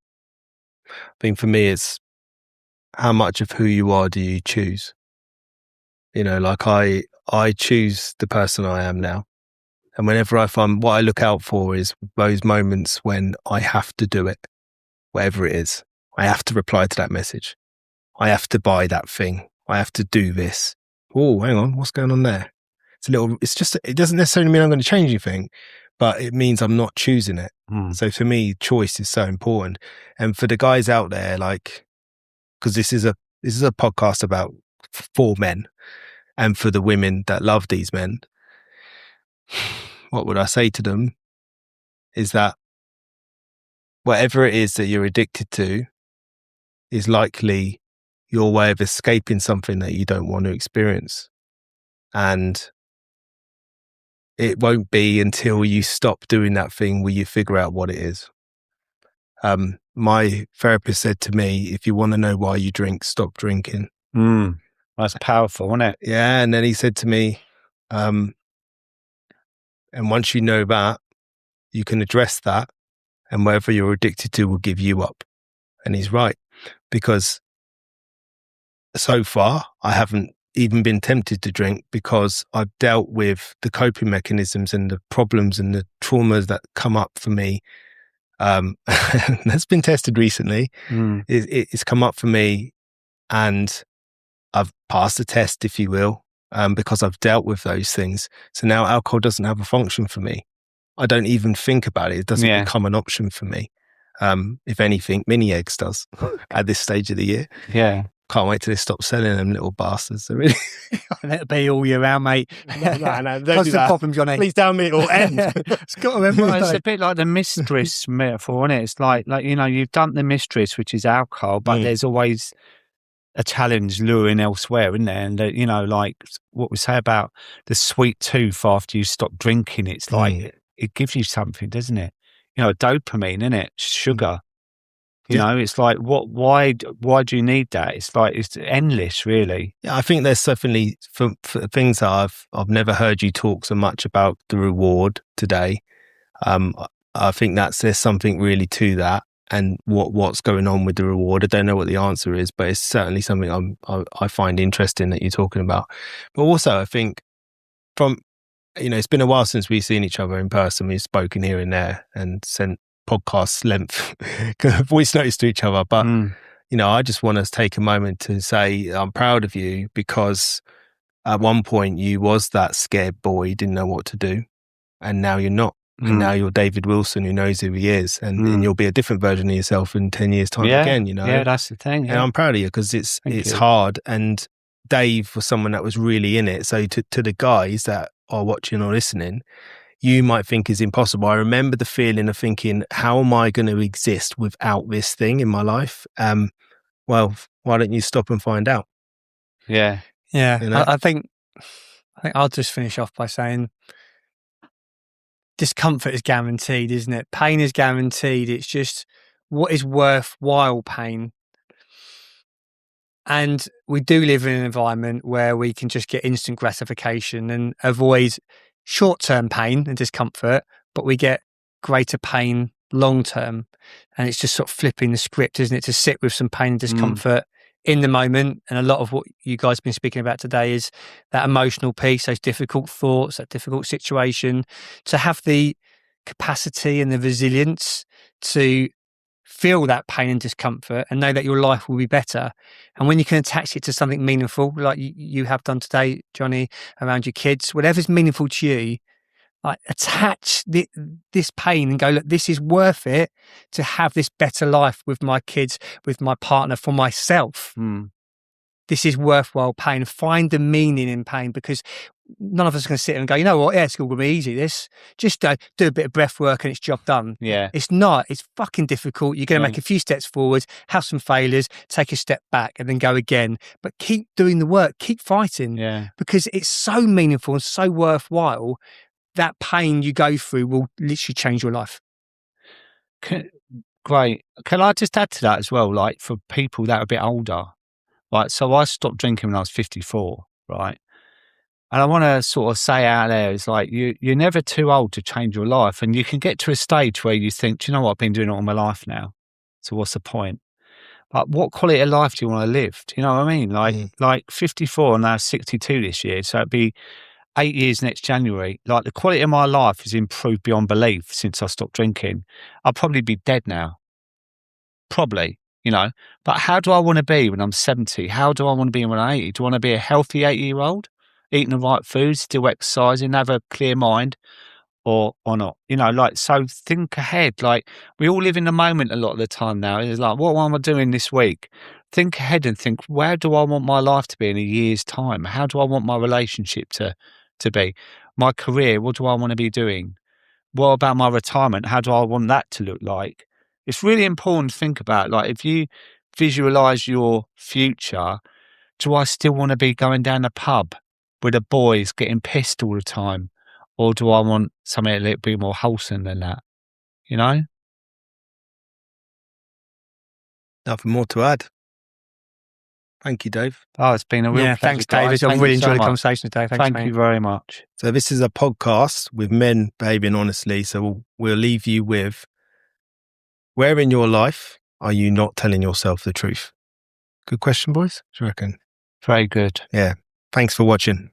I think for me, it's how much of who you are do you choose? You know, like I choose the person I am now. And whenever I find, what I look out for is those moments when I have to do it, whatever it is. I have to reply to that message. I have to buy that thing. I have to do this. Oh, hang on, what's going on there? It doesn't necessarily mean I'm going to change anything, but it means I'm not choosing it. So for me, choice is so important. And for the guys out there, like, because this is a podcast about for men, and for the women that love these men, what would I say to them is that whatever it is that you're addicted to is likely your way of escaping something that you don't want to experience. And it won't be until you stop doing that thing where you figure out what it is. My therapist said to me, if you want to know why you drink, stop drinking. That's powerful, isn't it? Yeah. And then he said to me, and once you know that, you can address that, and whatever you're addicted to will give you up. And he's right, because so far I haven't even been tempted to drink, because I've dealt with the coping mechanisms and the problems and the traumas that come up for me. That's been tested recently. It's come up for me, and I've passed the test, if you will, because I've dealt with those things. So now alcohol doesn't have a function for me. I don't even think about it. It doesn't become an option for me. If anything, mini eggs does at this stage of the year. Yeah. Can't wait till they stop selling them, little bastards. They're really Let it be all year round, mate. no, don't do Constant that. problem, Johnny. Please tell me it'll end. It's got to end. Well, it's a bit like the mistress metaphor, isn't it? It's like, you know, you've done the mistress, which is alcohol, but there's always a challenge luring elsewhere, isn't there? And, you know, like what we say about the sweet tooth after you stop drinking, it's like it gives you something, doesn't it? You know, dopamine, isn't it? Sugar. You know, it's like, why do you need that? It's like, it's endless, really. Yeah, I think there's definitely for things that I've never heard you talk so much about the reward today. I think there's something really to that, and what's going on with the reward. I don't know what the answer is, but it's certainly something I find interesting that you're talking about. But also, I think it's been a while since we've seen each other in person. We've spoken here and there and sent podcast length voice notes to each other, but I just want to take a moment to say I'm proud of you, because at one point you was that scared boy, didn't know what to do, and now you're not. And now you're David Wilson, who knows who he is, and you'll be a different version of yourself in 10 years time again, Yeah, that's the thing. And I'm proud of you, because it's hard, and Dave was someone that was really in it. So to the guys that are watching or listening, you might think is impossible. I remember the feeling of thinking, how am I going to exist without this thing in my life? Well, why don't you stop and find out? Yeah. Yeah. You know? I think I'll just finish off by saying discomfort is guaranteed, isn't it? Pain is guaranteed. It's just what is worthwhile pain. And we do live in an environment where we can just get instant gratification and avoid short-term pain and discomfort, but we get greater pain long-term. And it's just sort of flipping the script, isn't it? To sit with some pain and discomfort in the moment. And a lot of what you guys have been speaking about today is that emotional piece, those difficult thoughts, that difficult situation, to have the capacity and the resilience to feel that pain and discomfort and know that your life will be better. And when you can attach it to something meaningful, like you have done today, Johnny, around your kids, whatever's meaningful to you, like attach this pain and go, look, this is worth it to have this better life with my kids, with my partner, for myself. This is worthwhile pain. Find the meaning in pain, because none of us are going to sit and go, you know what, yeah, it's going to be easy. This just do a bit of breath work and it's job done. Yeah. It's not. It's fucking difficult. You're going to make a few steps forward, have some failures, take a step back, and then go again. But keep doing the work. Keep fighting. Yeah. Because it's so meaningful and so worthwhile. That pain you go through will literally change your life. Great. Can I just add to that as well? Like, for people that are a bit older, right? So I stopped drinking when I was 54, right? And I want to sort of say out there, it's like, you're never too old to change your life. And you can get to a stage where you think, do you know what, I've been doing it all my life now. So what's the point? Like, what quality of life do you want to live? Do you know what I mean? Like 54 and now 62 this year. So it'd be 8 years next January. Like, the quality of my life has improved beyond belief since I stopped drinking. I'll probably be dead now. Probably, you know. But how do I want to be when I'm 70? How do I want to be when I'm 80? Do I want to be a healthy 80-year-old? Eating the right food, still exercising, have a clear mind, or not? You know, like, so think ahead. Like, we all live in the moment a lot of the time now. It's like, what am I doing this week? Think ahead and think, where do I want my life to be in a year's time? How do I want my relationship to be? My career, what do I want to be doing? What about my retirement? How do I want that to look like? It's really important to think about, like, if you visualize your future, do I still want to be going down the pub with the boys getting pissed all the time? Or do I want something a little bit more wholesome than that? You know? Nothing more to add. Thank you, Dave. Oh, it's been a real pleasure. Thanks, David. I've really enjoyed the conversation today. Thank you very much. So this is a podcast with men behaving honestly. So we'll leave you with, where in your life are you not telling yourself the truth? Good question, boys. What do you reckon? Very good. Yeah. Thanks for watching.